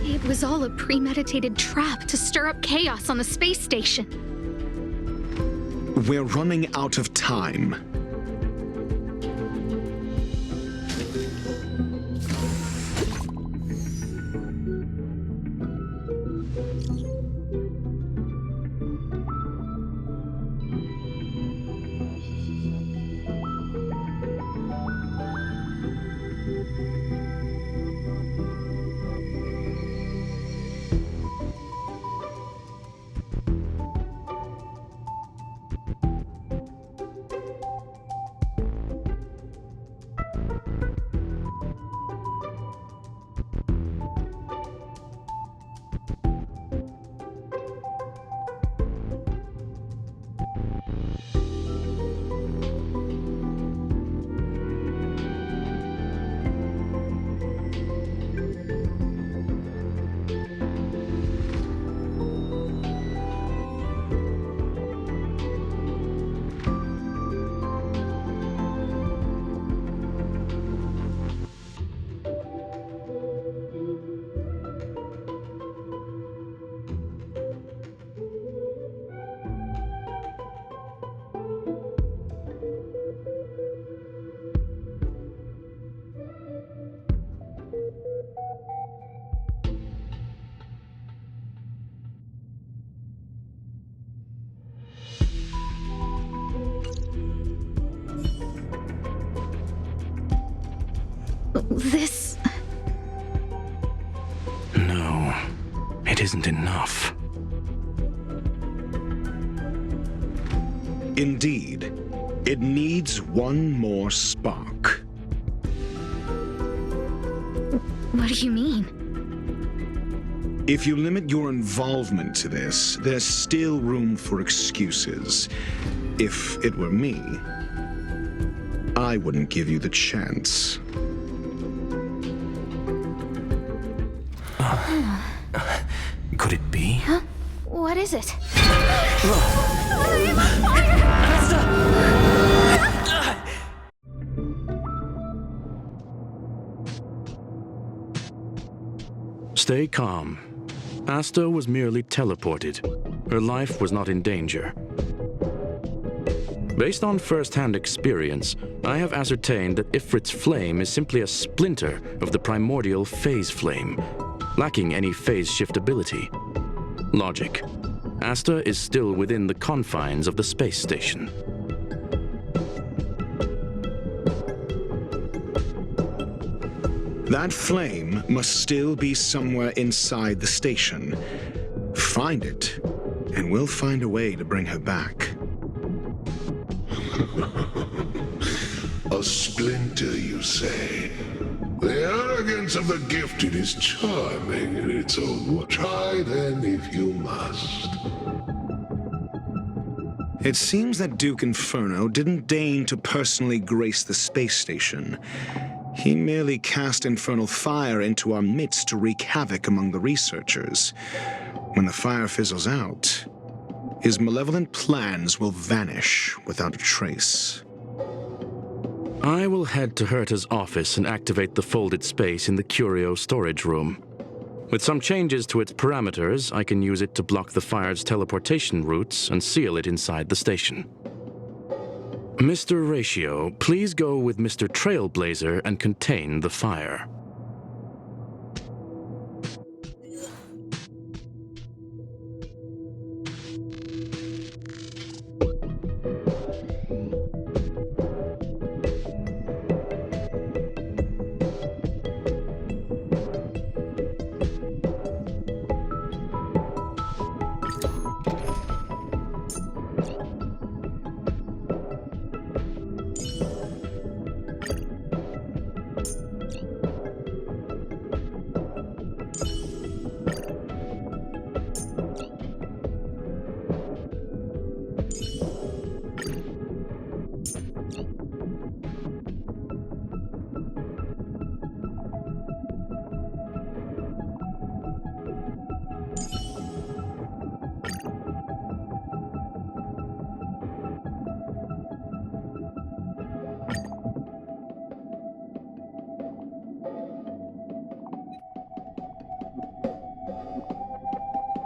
It was all a premeditated trap to stir up chaos on the space station. We're running out of time. This... No, it isn't enough. Indeed, it needs one more spark. What do you mean? If you limit your involvement to this, there's still room for excuses. If it were me, I wouldn't give you the chance. Could it be? Huh? What is it? Stay calm. Asta was merely teleported. Her life was not in danger. Based on first-hand experience, I have ascertained that Ifrit's flame is simply a splinter of the primordial phase flame, lacking any phase shiftability. Logic. Asta is still within the confines of the space station. That flame must still be somewhere inside the station. Find it, and we'll find a way to bring her back. A splinter, you say? The arrogance of the gifted is charming in its own way. Try then if you must. It seems that Duke Inferno didn't deign to personally grace the space station. He merely cast infernal fire into our midst to wreak havoc among the researchers. When the fire fizzles out, his malevolent plans will vanish without a trace. I will head to Herta's office and activate the folded space in the curio storage room. With some changes to its parameters, I can use it to block the fire's teleportation routes and seal it inside the station. Mr. Ratio, please go with Mr. Trailblazer and contain the fire.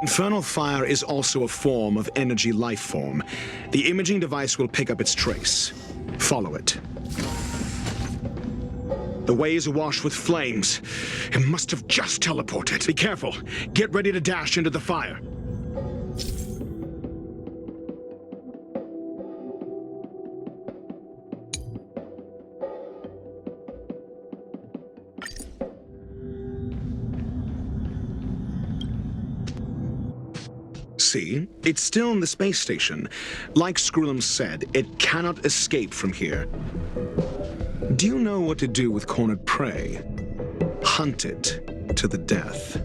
Infernal fire is also a form of energy life form. The imaging device will pick up its trace. Follow it. The way is awash with flames. It must have just teleported. Be careful. Get ready to dash into the fire. See? It's still in the space station. Like Skrullum said, it cannot escape from here. Do you know what to do with cornered prey? Hunt it to the death.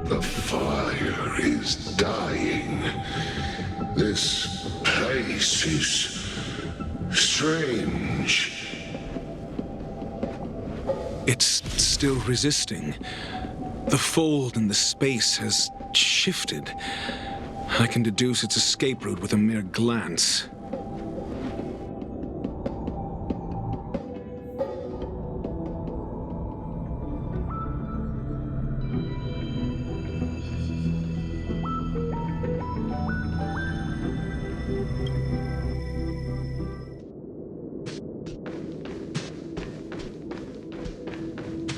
The fire is dying. This place is strange. It's still resisting. The fold in the space has shifted. I can deduce its escape route with a mere glance.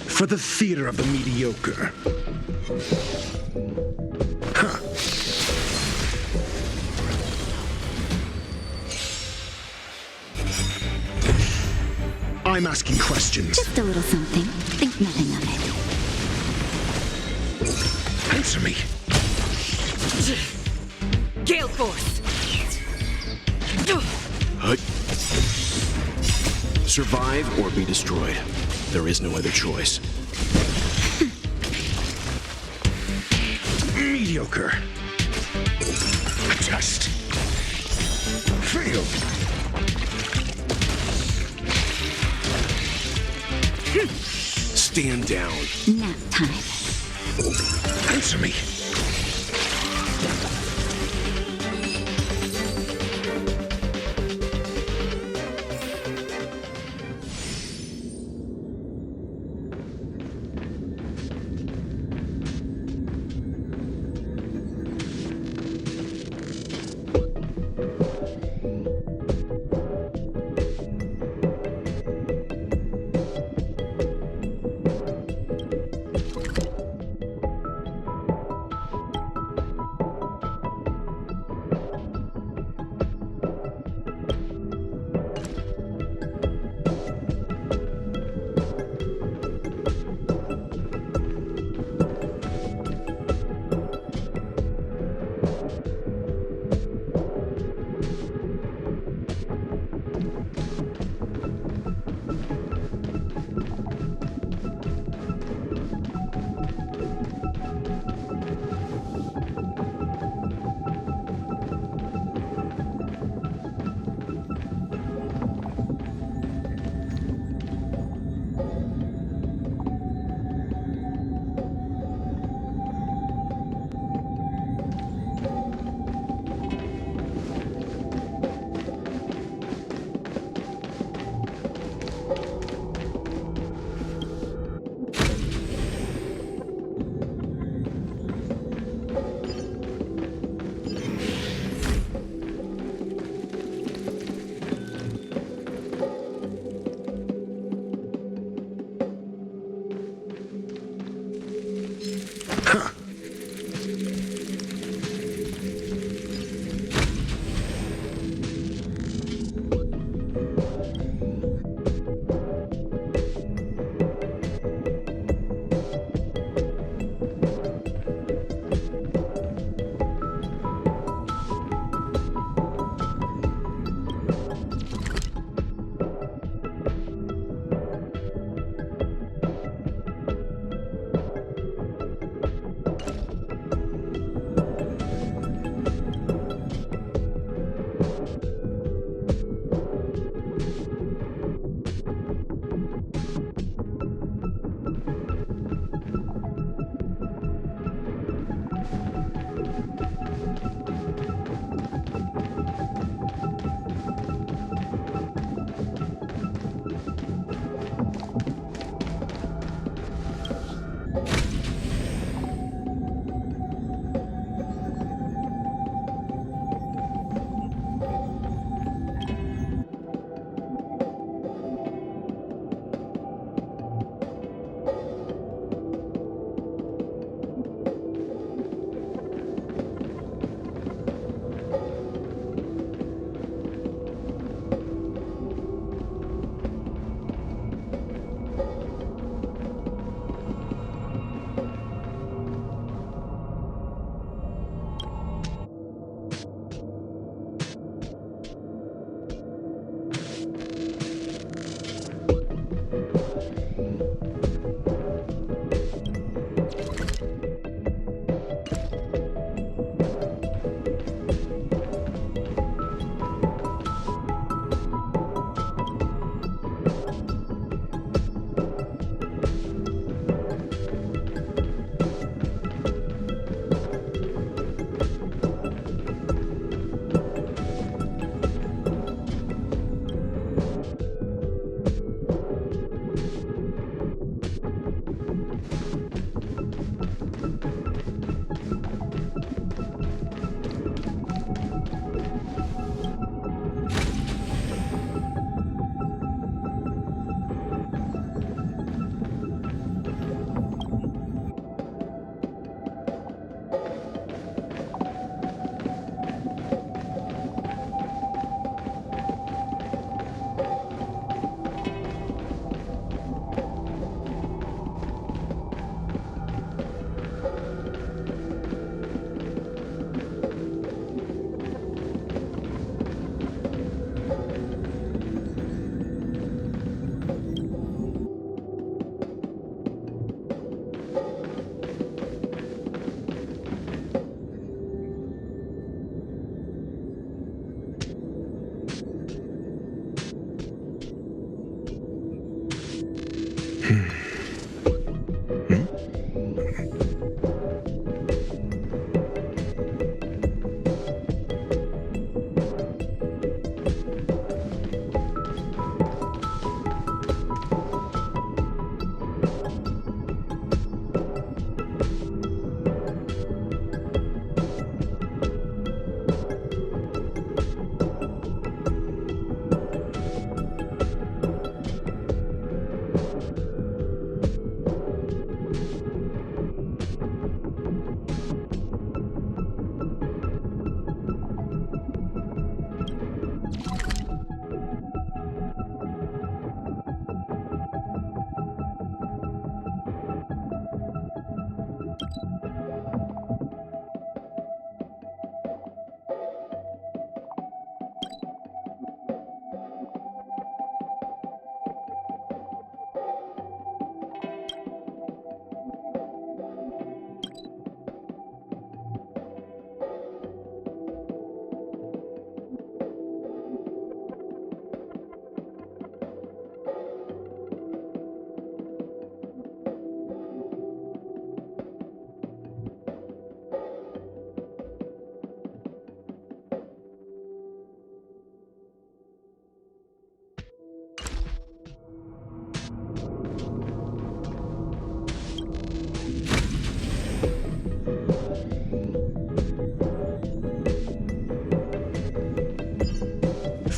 For the theater of the mediocre. Huh. I'm asking questions. Just a little something. Think nothing of it. Answer me. Gale Force! Survive or be destroyed. There is no other choice. Mediocre. A test. Failed. Stand down. Nap time. Answer me.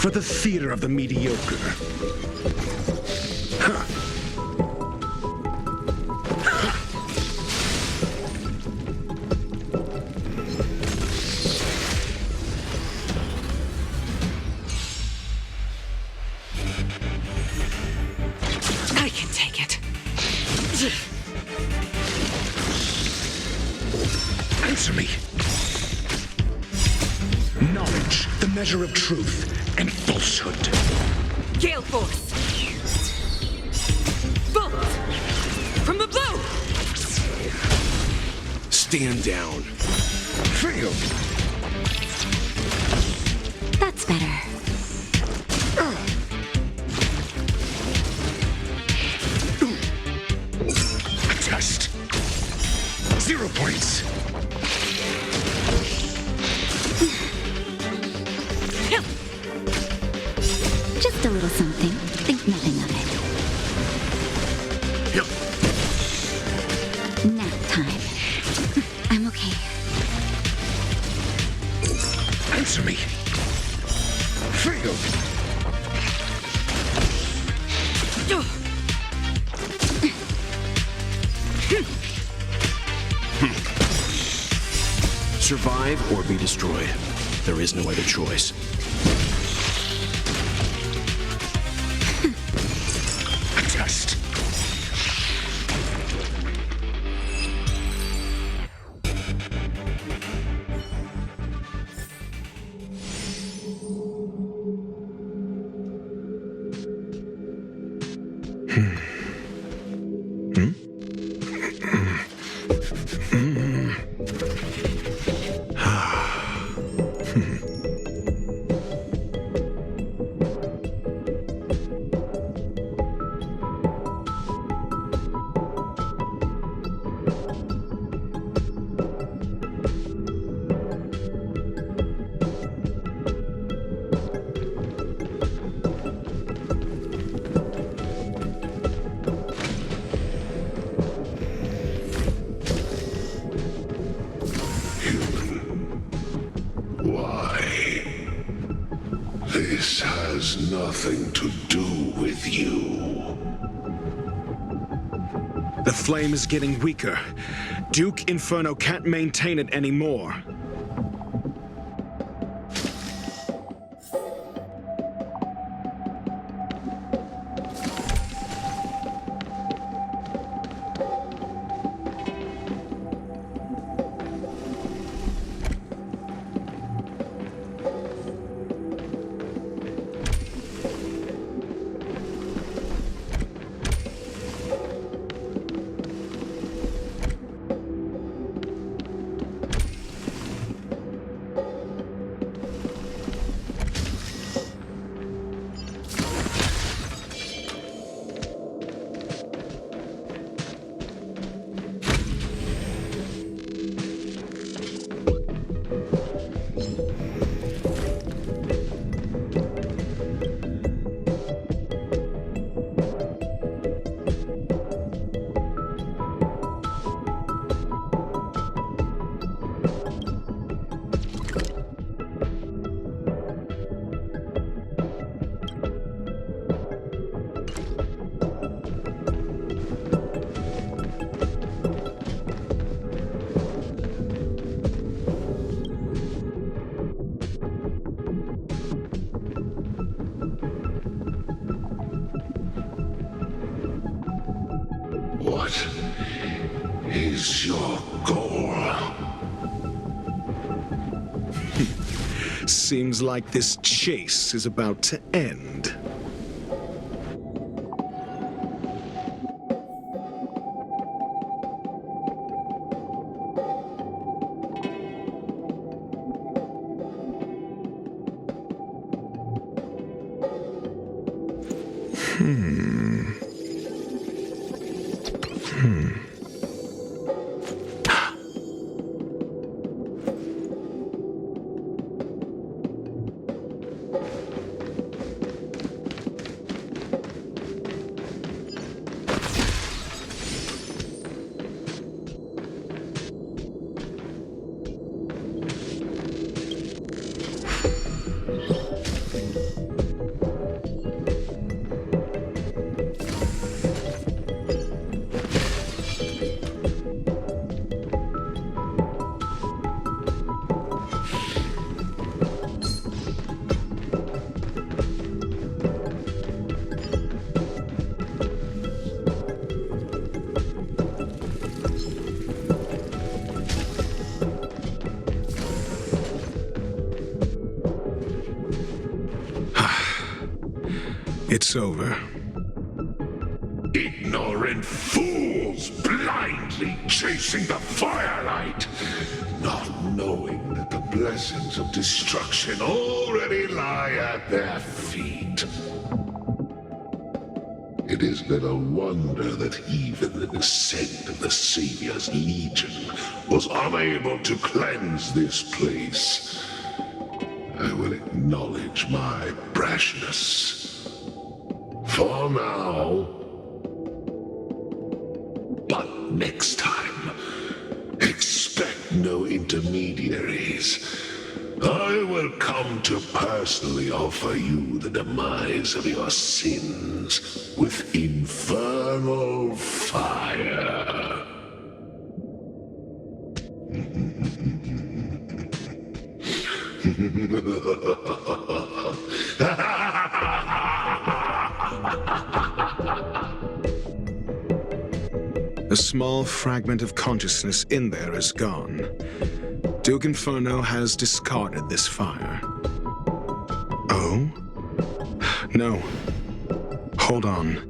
for the theater of the mediocre. Huh. I can take it. Answer me. Knowledge, the measure of truth and falsehood. Gale Force! Bolt! From the blue! Stand down. Fail. That's better. A test. 0 points. Just a little something. Think nothing of it. Nap time. I'm okay. Answer me. Fail. Survive or be destroyed. There is no other choice. A test. Why? This has nothing to do with you. The flame is getting weaker. Duke Inferno can't maintain it anymore. What is your goal? Seems like this chase is about to end. It's over. Ignorant fools blindly chasing the firelight, not knowing that the blessings of destruction already lie at their feet. It is little wonder that even the descent of the Savior's Legion was unable to cleanse this place. I will acknowledge my brashness. For now. But next time, expect no intermediaries. I will come to personally offer you the demise of your sins with infernal fire. A small fragment of consciousness in there is gone. Duke Inferno has discarded this fire. Oh? No. Hold on.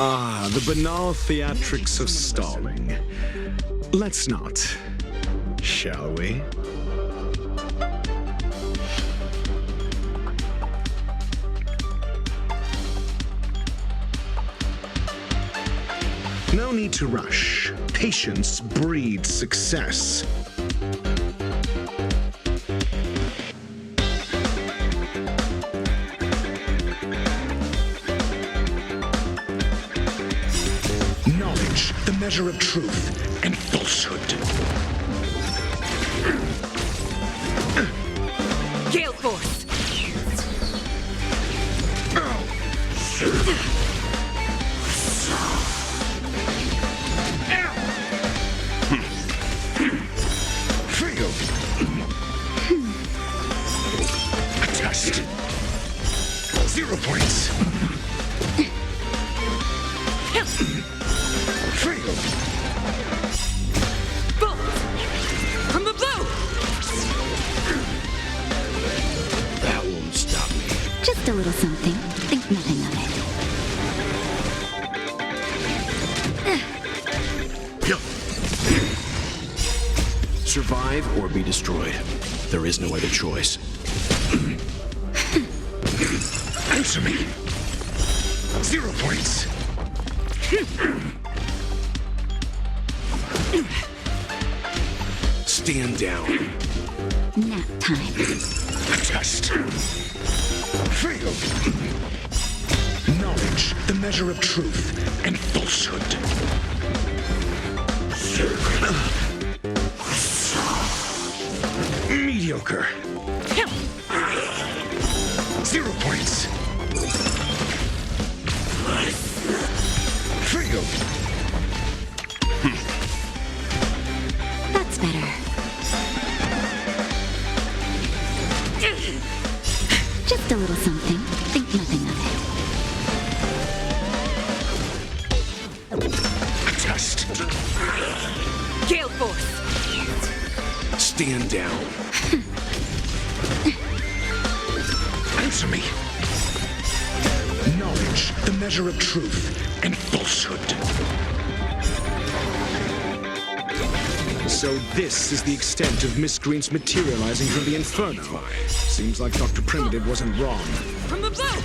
Ah, the banal theatrics of stalling. Let's not, shall we? No need to rush. Patience breeds success. The measure of truth and falsehood. Gale Force! Fail! A test. 0 points. Fail! Bolt! From the blue! That won't stop me. Just a little something. Think nothing of Yeah. Survive or be destroyed. There is no other choice. Answer me! 0 points! Stand down. Nap time. A test. Fail. Knowledge, the measure of truth and falsehood. Mediocre. 0 points. Fail. That's better. Just a little something. Think nothing of it. A test. Gale Force! Stand down. Answer me. Knowledge, the measure of truth and falsehood. So this is the extent of Miss Green's materializing from the Inferno. Seems like Dr. Primitive wasn't wrong. From the blue!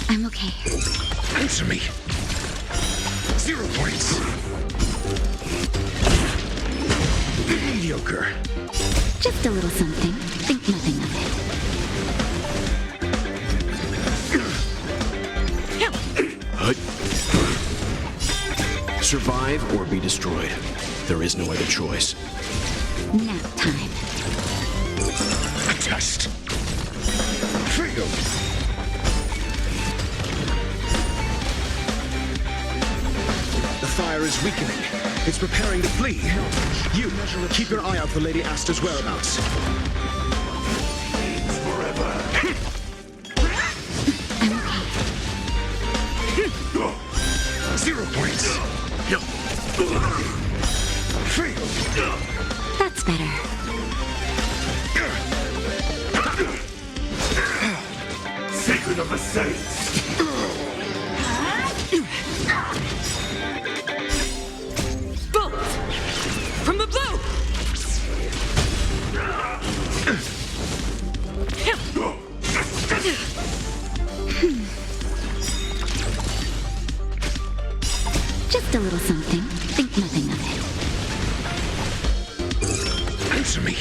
I'm okay. Answer me. 0 points. Mediocre. Just a little something. Think nothing of Hut. Survive or be destroyed. There is no other choice. it. Nap time. A test. go. The fire is weakening. It's preparing to flee. You, keep your eye out for Lady Asta's whereabouts. I'm okay. 0 points. Fail. That's better. Secret of the Saints! Bullets! From the blue! Just a little something. Think nothing of it. Answer me.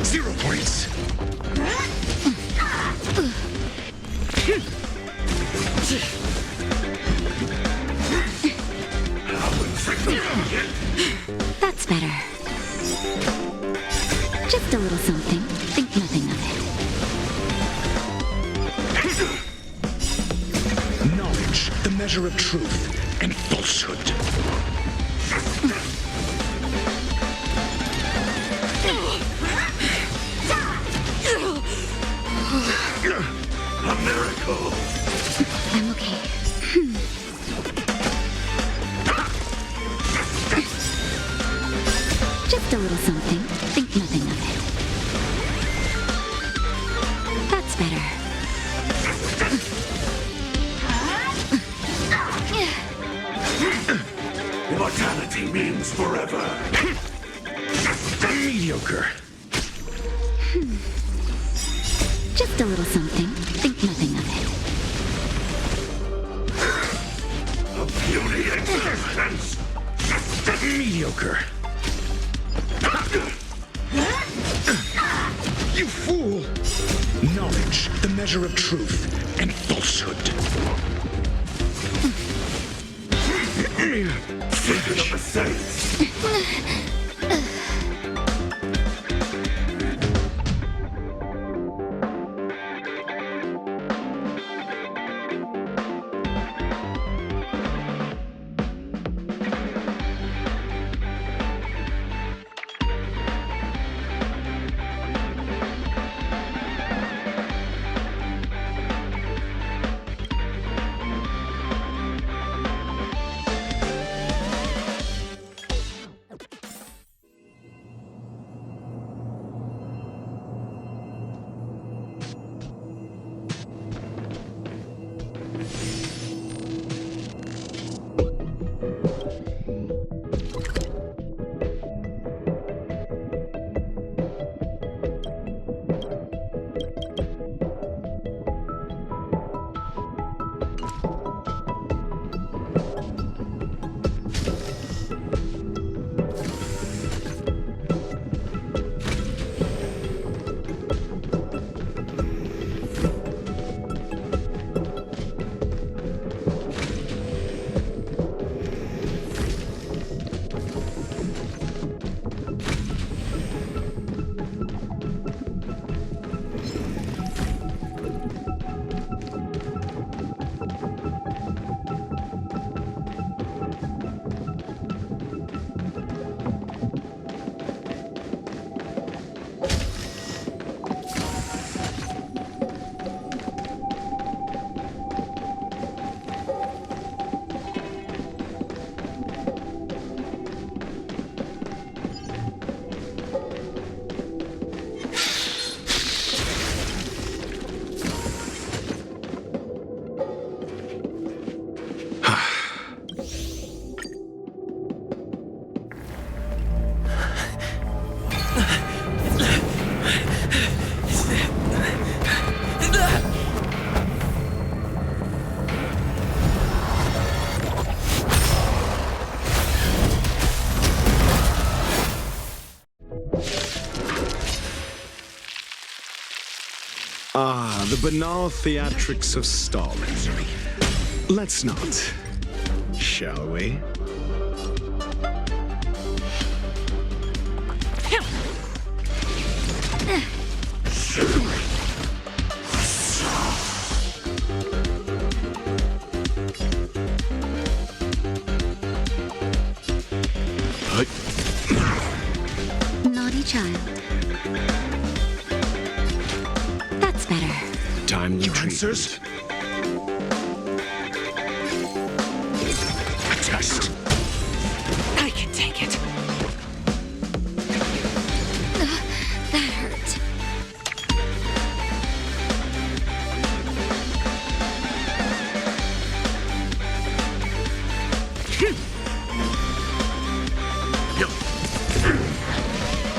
0 points. That's better. Just a little something. Think nothing of it. Knowledge, the measure of truth and falsehood. A miracle! I'm okay. Just a little something. Think nothing of it. That's better. Immortality means forever. Mediocre. Just a little something. Think nothing of it. A beauty existence. Mediocre. You fool! Knowledge, the measure of truth and falsehood. Secret of the Saints! The banal theatrics of Stalin. Let's not, shall we? Naughty child. That's better. Timely Your treatment. answers? A test. I can take it. That hurt.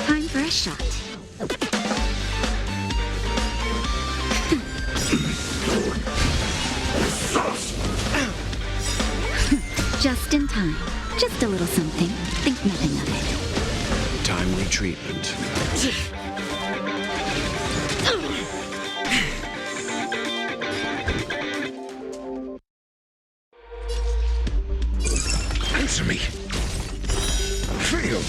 Time for a shot. Just in time. Just a little something. Think nothing of it. Timely treatment. Answer me. Fail.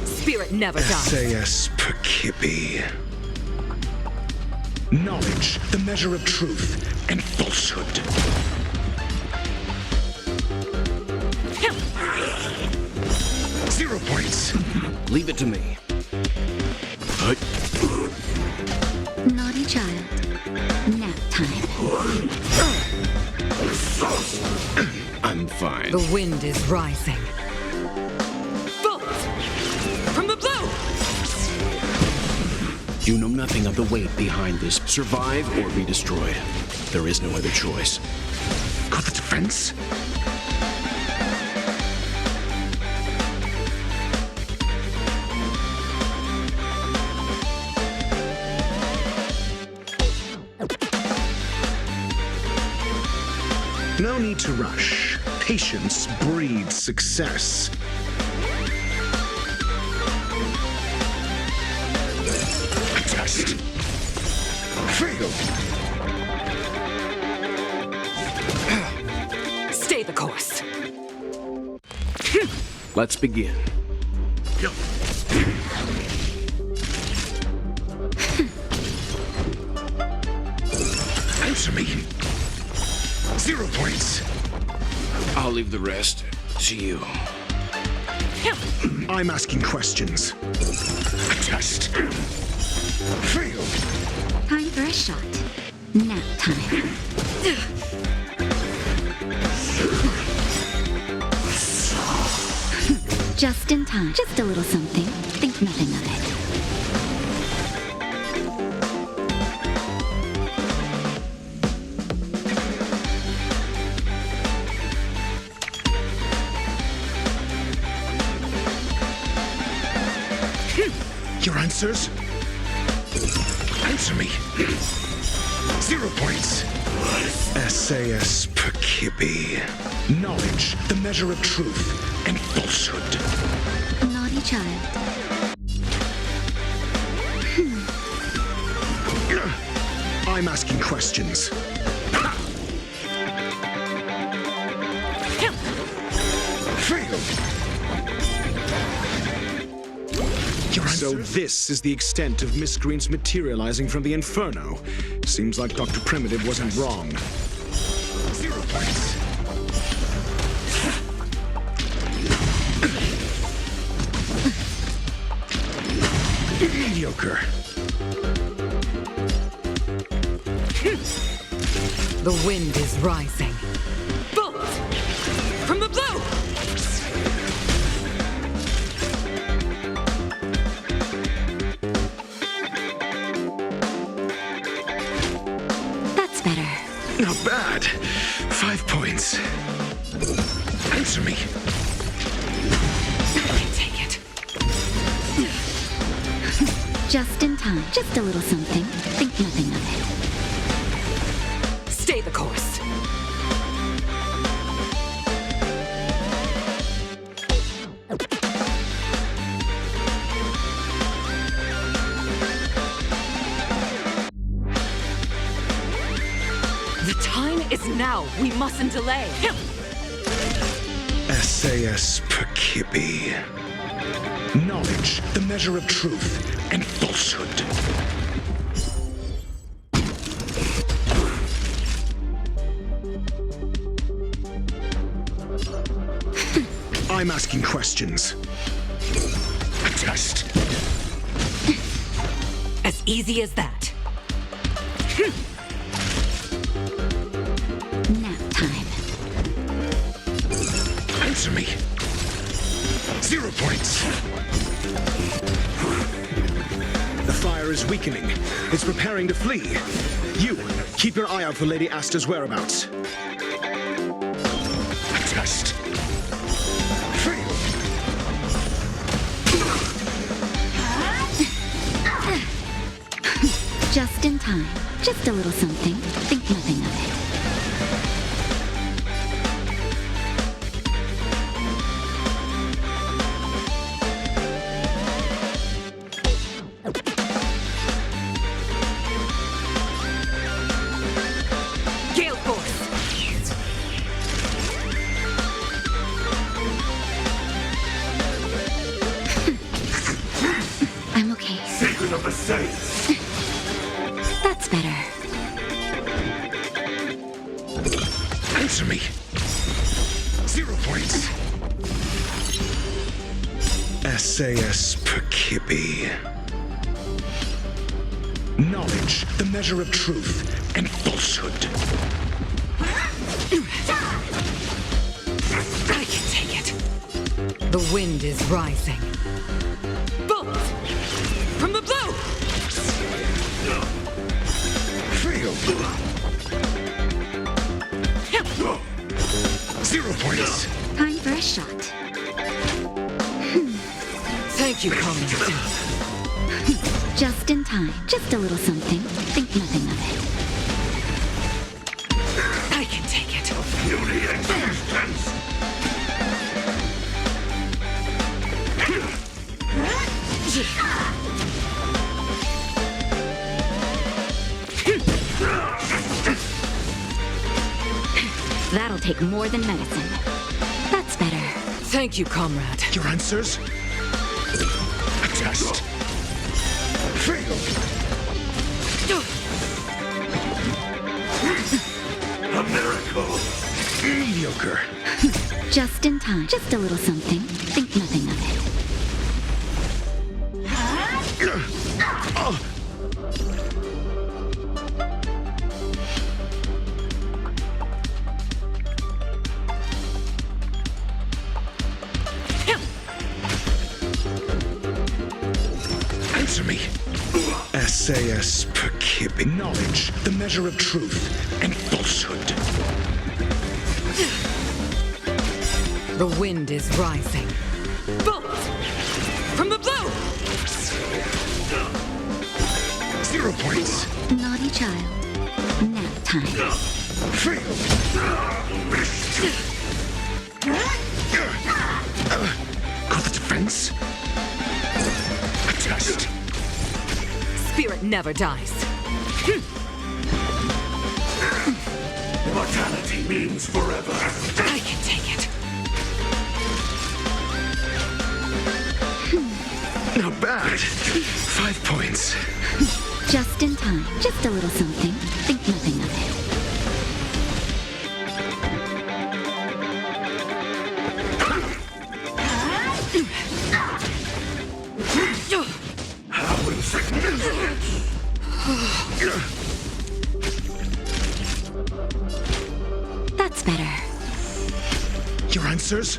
Spirit never dies. SAS Perkibi. Knowledge, the measure of truth and falsehood. 0 points. Leave it to me. Naughty child. Nap time. I'm fine. The wind is rising. Bolt! From the blue! You know nothing of the weight behind this. Survive or be destroyed. There is no other choice. Got the defense? No need to rush. Patience breeds success. A test. Fail. Stay the course. Let's begin. Answer me. 0 points. I'll leave the rest to you. I'm asking questions. A test. Fail. Time for a shot. Nap time. Just in time. Just a little something. Think nothing of it. Your answers? Answer me. 0 points. SAS Perkibi. Knowledge, the measure of truth and falsehood. Naughty child. I'm asking questions. Fail. So this is the extent of miscreants materializing from the Inferno. Seems like Dr. Primitive wasn't wrong. 0 points. Mediocre. The wind is rising. Bolt! From the blue! That's better. Not bad. 5 points. Answer me. I can take it. Just in time. Just a little something. Think nothing of it. Stay the course. The time is now. We mustn't delay. SAS Perkibi. Knowledge, the measure of truth and falsehood. I'm asking questions. A test. As easy as that. Nap time. Answer me. 0 points. The fire is weakening. It's preparing to flee. You, keep your eye out for Lady Asta's whereabouts. A test. Fail. Just in time. Just a little something. Think nothing of it. Gale Force! I'm okay. Secret of the Saints! That's better. Answer me. 0 points. SAS Perkipi. Knowledge, the measure of truth and falsehood. I can take it. The wind is rising. Bolt! From the blue! Fail. 0 points. Time for a shot. Thank you, Comrade. Just in time. Just a little something. Think nothing of it. I can take it. Beauty existence! That'll take more than medicine. That's better. Thank you, comrade. Your answers? A test. Fail. A miracle! Mediocre. Just in time. Just a little something. Think nothing of it. Answer me. SAS Perkipi. Knowledge, the measure of truth and falsehood. The wind is rising. Bolt! From the blue! 0 points. Naughty child. Nap time. Fail. Call the defense. A test. Spirit never dies. Mortality means forever. I can take it. Not bad. 5 points. Just in time. Just a little something. Think nothing of it. How insignificant! That's better. Your answers?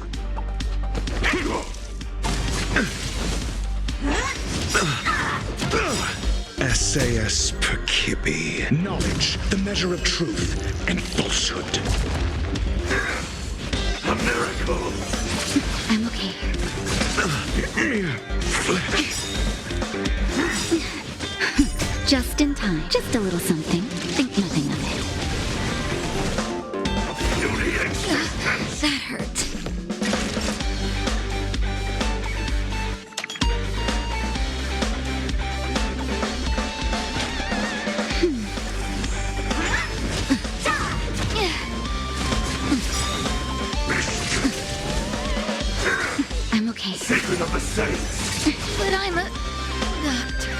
SAS Perkipi. Knowledge, the measure of truth and falsehood. A miracle! I'm okay. Just in time. Just a little something. Think nothing of it. Beauty existence! That hurt. I'm okay. Secret of the Saints! But I'm a doctor.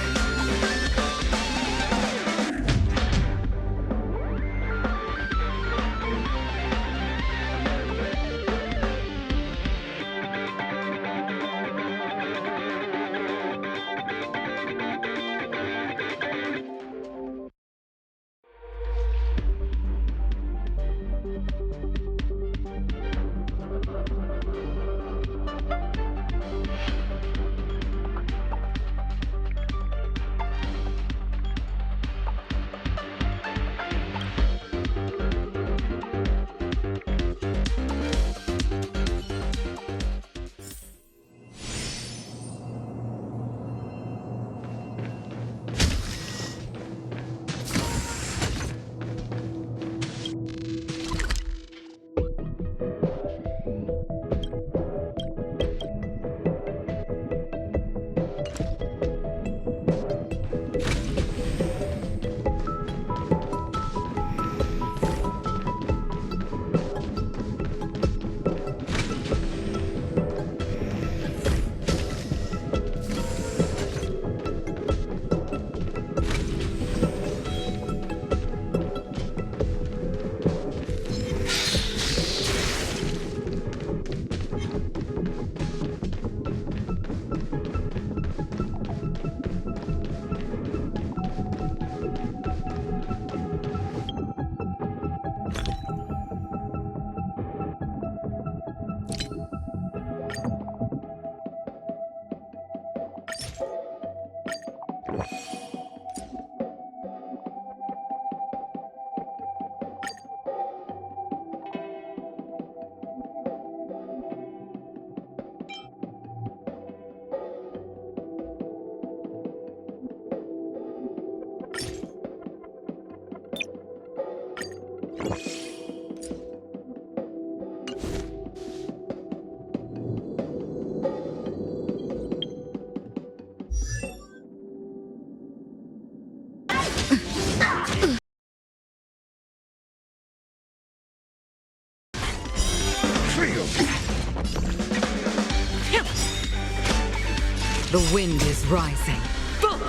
The wind is rising. Bolt!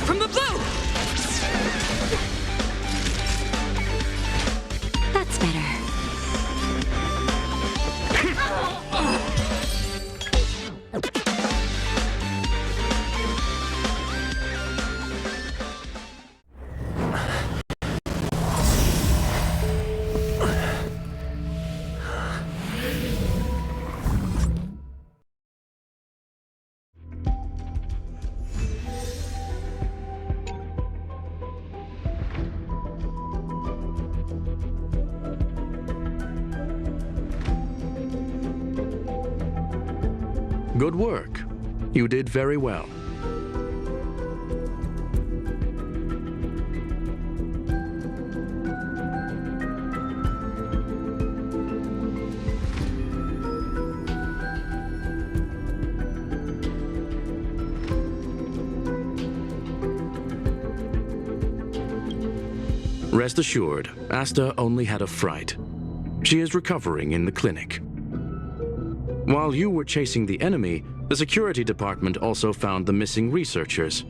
From the blue! That's better. Good work. You did very well. Rest assured, Asta only had a fright. She is recovering in the clinic. While you were chasing the enemy, the security department also found the missing researchers.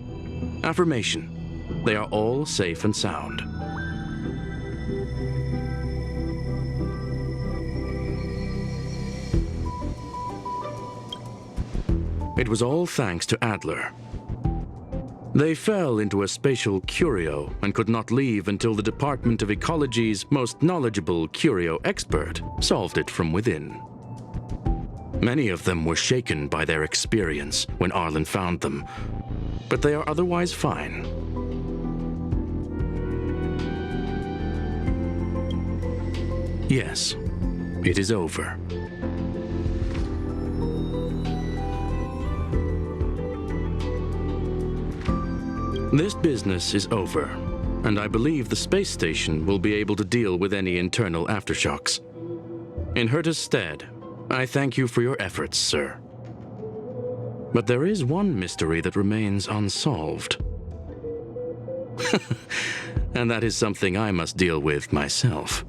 Affirmation: they are all safe and sound. It was all thanks to Adler. They fell into a spatial curio and could not leave until the Department of Ecology's most knowledgeable curio expert solved it from within. Many of them were shaken by their experience when Arlen found them, but they are otherwise fine. Yes, it is over. This business is over, and I believe the space station will be able to deal with any internal aftershocks. In Herta's stead, I thank you for your efforts, sir. But there is one mystery that remains unsolved. And that is something I must deal with myself.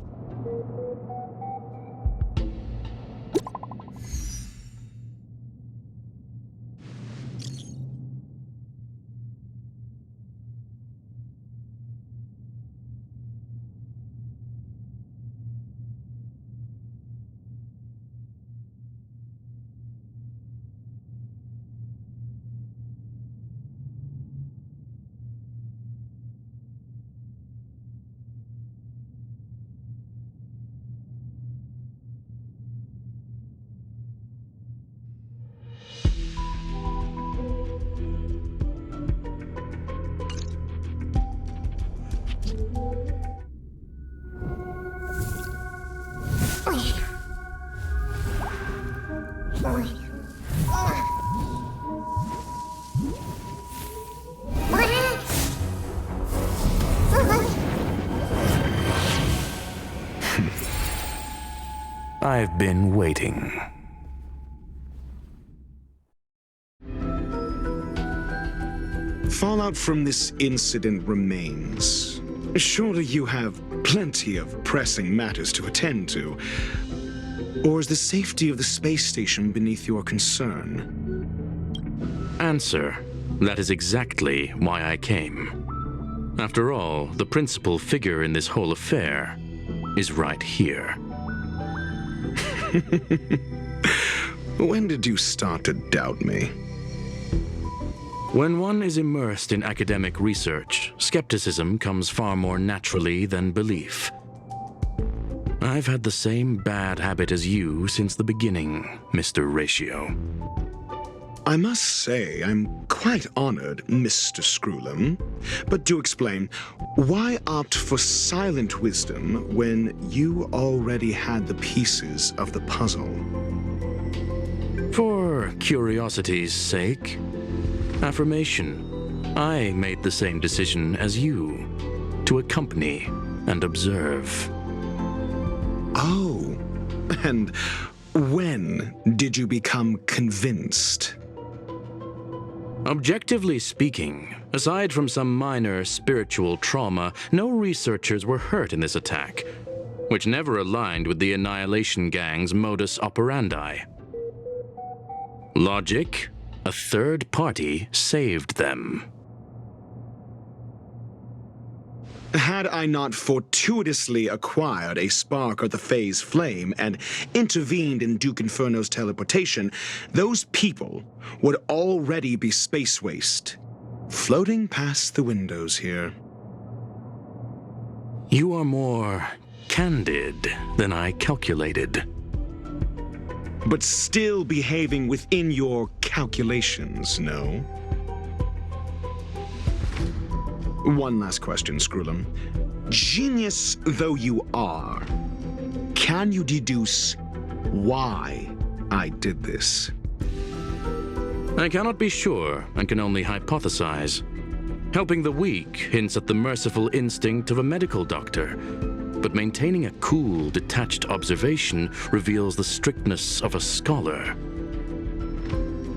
I've been waiting. Fallout from this incident remains. Surely you have plenty of pressing matters to attend to. Or is the safety of the space station beneath your concern? Answer: that is exactly why I came. After all, the principal figure in this whole affair is right here. When did you start to doubt me? When one is immersed in academic research, skepticism comes far more naturally than belief. I've had the same bad habit as you since the beginning, Mr. Ratio. I must say, I'm quite honored, Mr. Screwlum. But do explain, why opt for silent wisdom when you already had the pieces of the puzzle? For curiosity's sake. Affirmation: I made the same decision as you, to accompany and observe. Oh, and when did you become convinced? Objectively speaking, aside from some minor spiritual trauma, no researchers were hurt in this attack. which never aligned with the Annihilation Gang's modus operandi. Logic, a third party saved them. Had I not fortuitously acquired a spark of the Phase Flame and intervened in Duke Inferno's teleportation, those people would already be space waste, floating past the windows here. You are more candid than I calculated. But still behaving within your calculations, no? One last question, Skrullum. Genius though you are, can you deduce why I did this? I cannot be sure and can only hypothesize. Helping the weak hints at the merciful instinct of a medical doctor, but maintaining a cool, detached observation reveals the strictness of a scholar.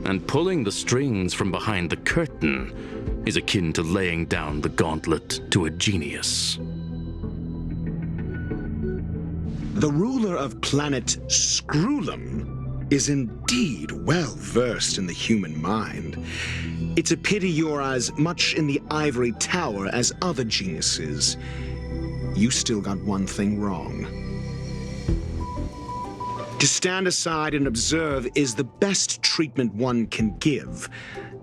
And pulling the strings from behind the curtain is akin to laying down the gauntlet to a genius. The ruler of planet Skrullum is indeed well versed in the human mind. It's a pity you're as much in the ivory tower as other geniuses. You still got one thing wrong. To stand aside and observe is the best treatment one can give.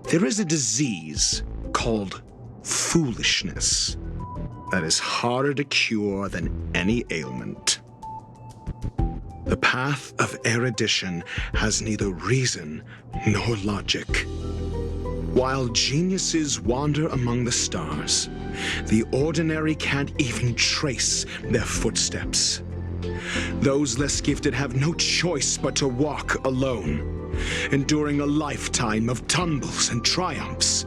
There is a disease called foolishness that is harder to cure than any ailment. The path of erudition has neither reason nor logic. While geniuses wander among the stars, the ordinary can't even trace their footsteps. Those less gifted have no choice but to walk alone, enduring a lifetime of tumbles and triumphs.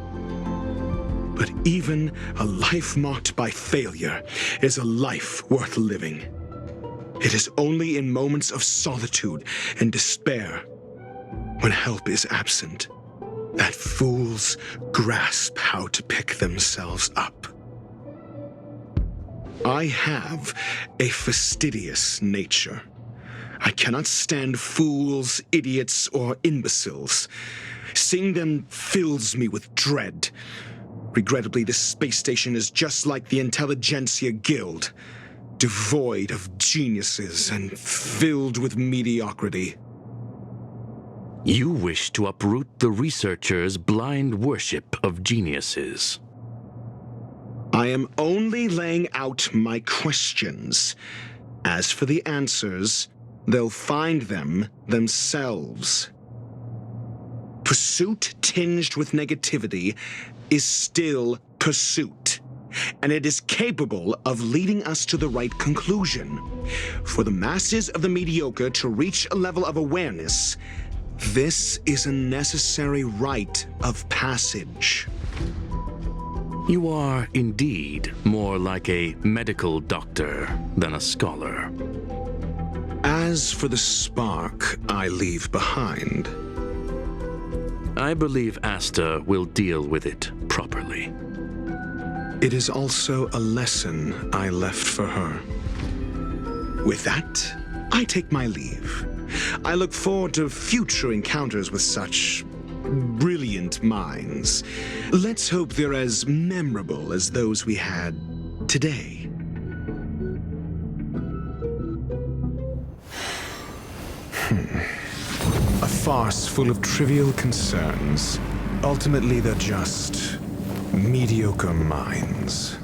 But even a life marked by failure is a life worth living. It is only in moments of solitude and despair, when help is absent, that fools grasp how to pick themselves up. I have a fastidious nature. I cannot stand fools, idiots, or imbeciles. Seeing them fills me with dread. Regrettably, this space station is just like the Intelligentsia Guild, devoid of geniuses and filled with mediocrity. You wish to uproot the researchers' blind worship of geniuses. I am only laying out my questions. As for the answers, they'll find them themselves. Pursuit tinged with negativity is still pursuit, and it is capable of leading us to the right conclusion. For the masses of the mediocre to reach a level of awareness, this is a necessary rite of passage. You are indeed more like a medical doctor than a scholar. As for the spark I leave behind, I believe Asta will deal with it properly. It is also a lesson I left for her. With that, I take my leave. I look forward to future encounters with such brilliant minds. Let's hope they're as memorable as those we had today. A farce full of trivial concerns. Ultimately, they're just mediocre minds.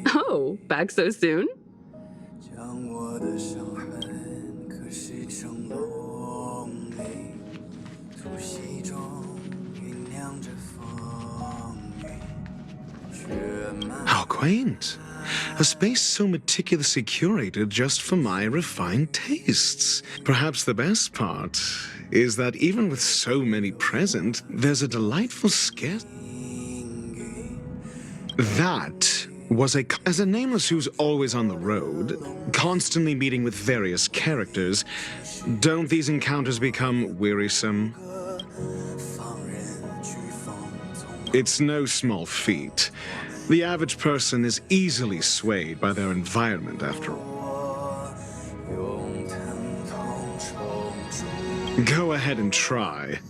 Oh, back so soon? quaint. A space so meticulously curated just for my refined tastes. Perhaps the best part is that even with so many present, there's a delightful scare. That was as a nameless who's always on the road, constantly meeting with various characters, don't these encounters become wearisome? It's no small feat. The average person is easily swayed by their environment, after all. Go ahead and try.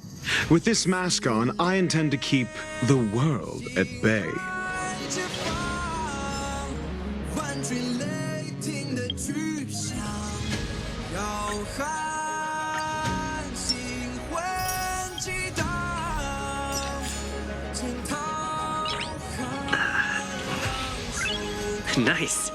With this mask on, I intend to keep the world at bay. Nice.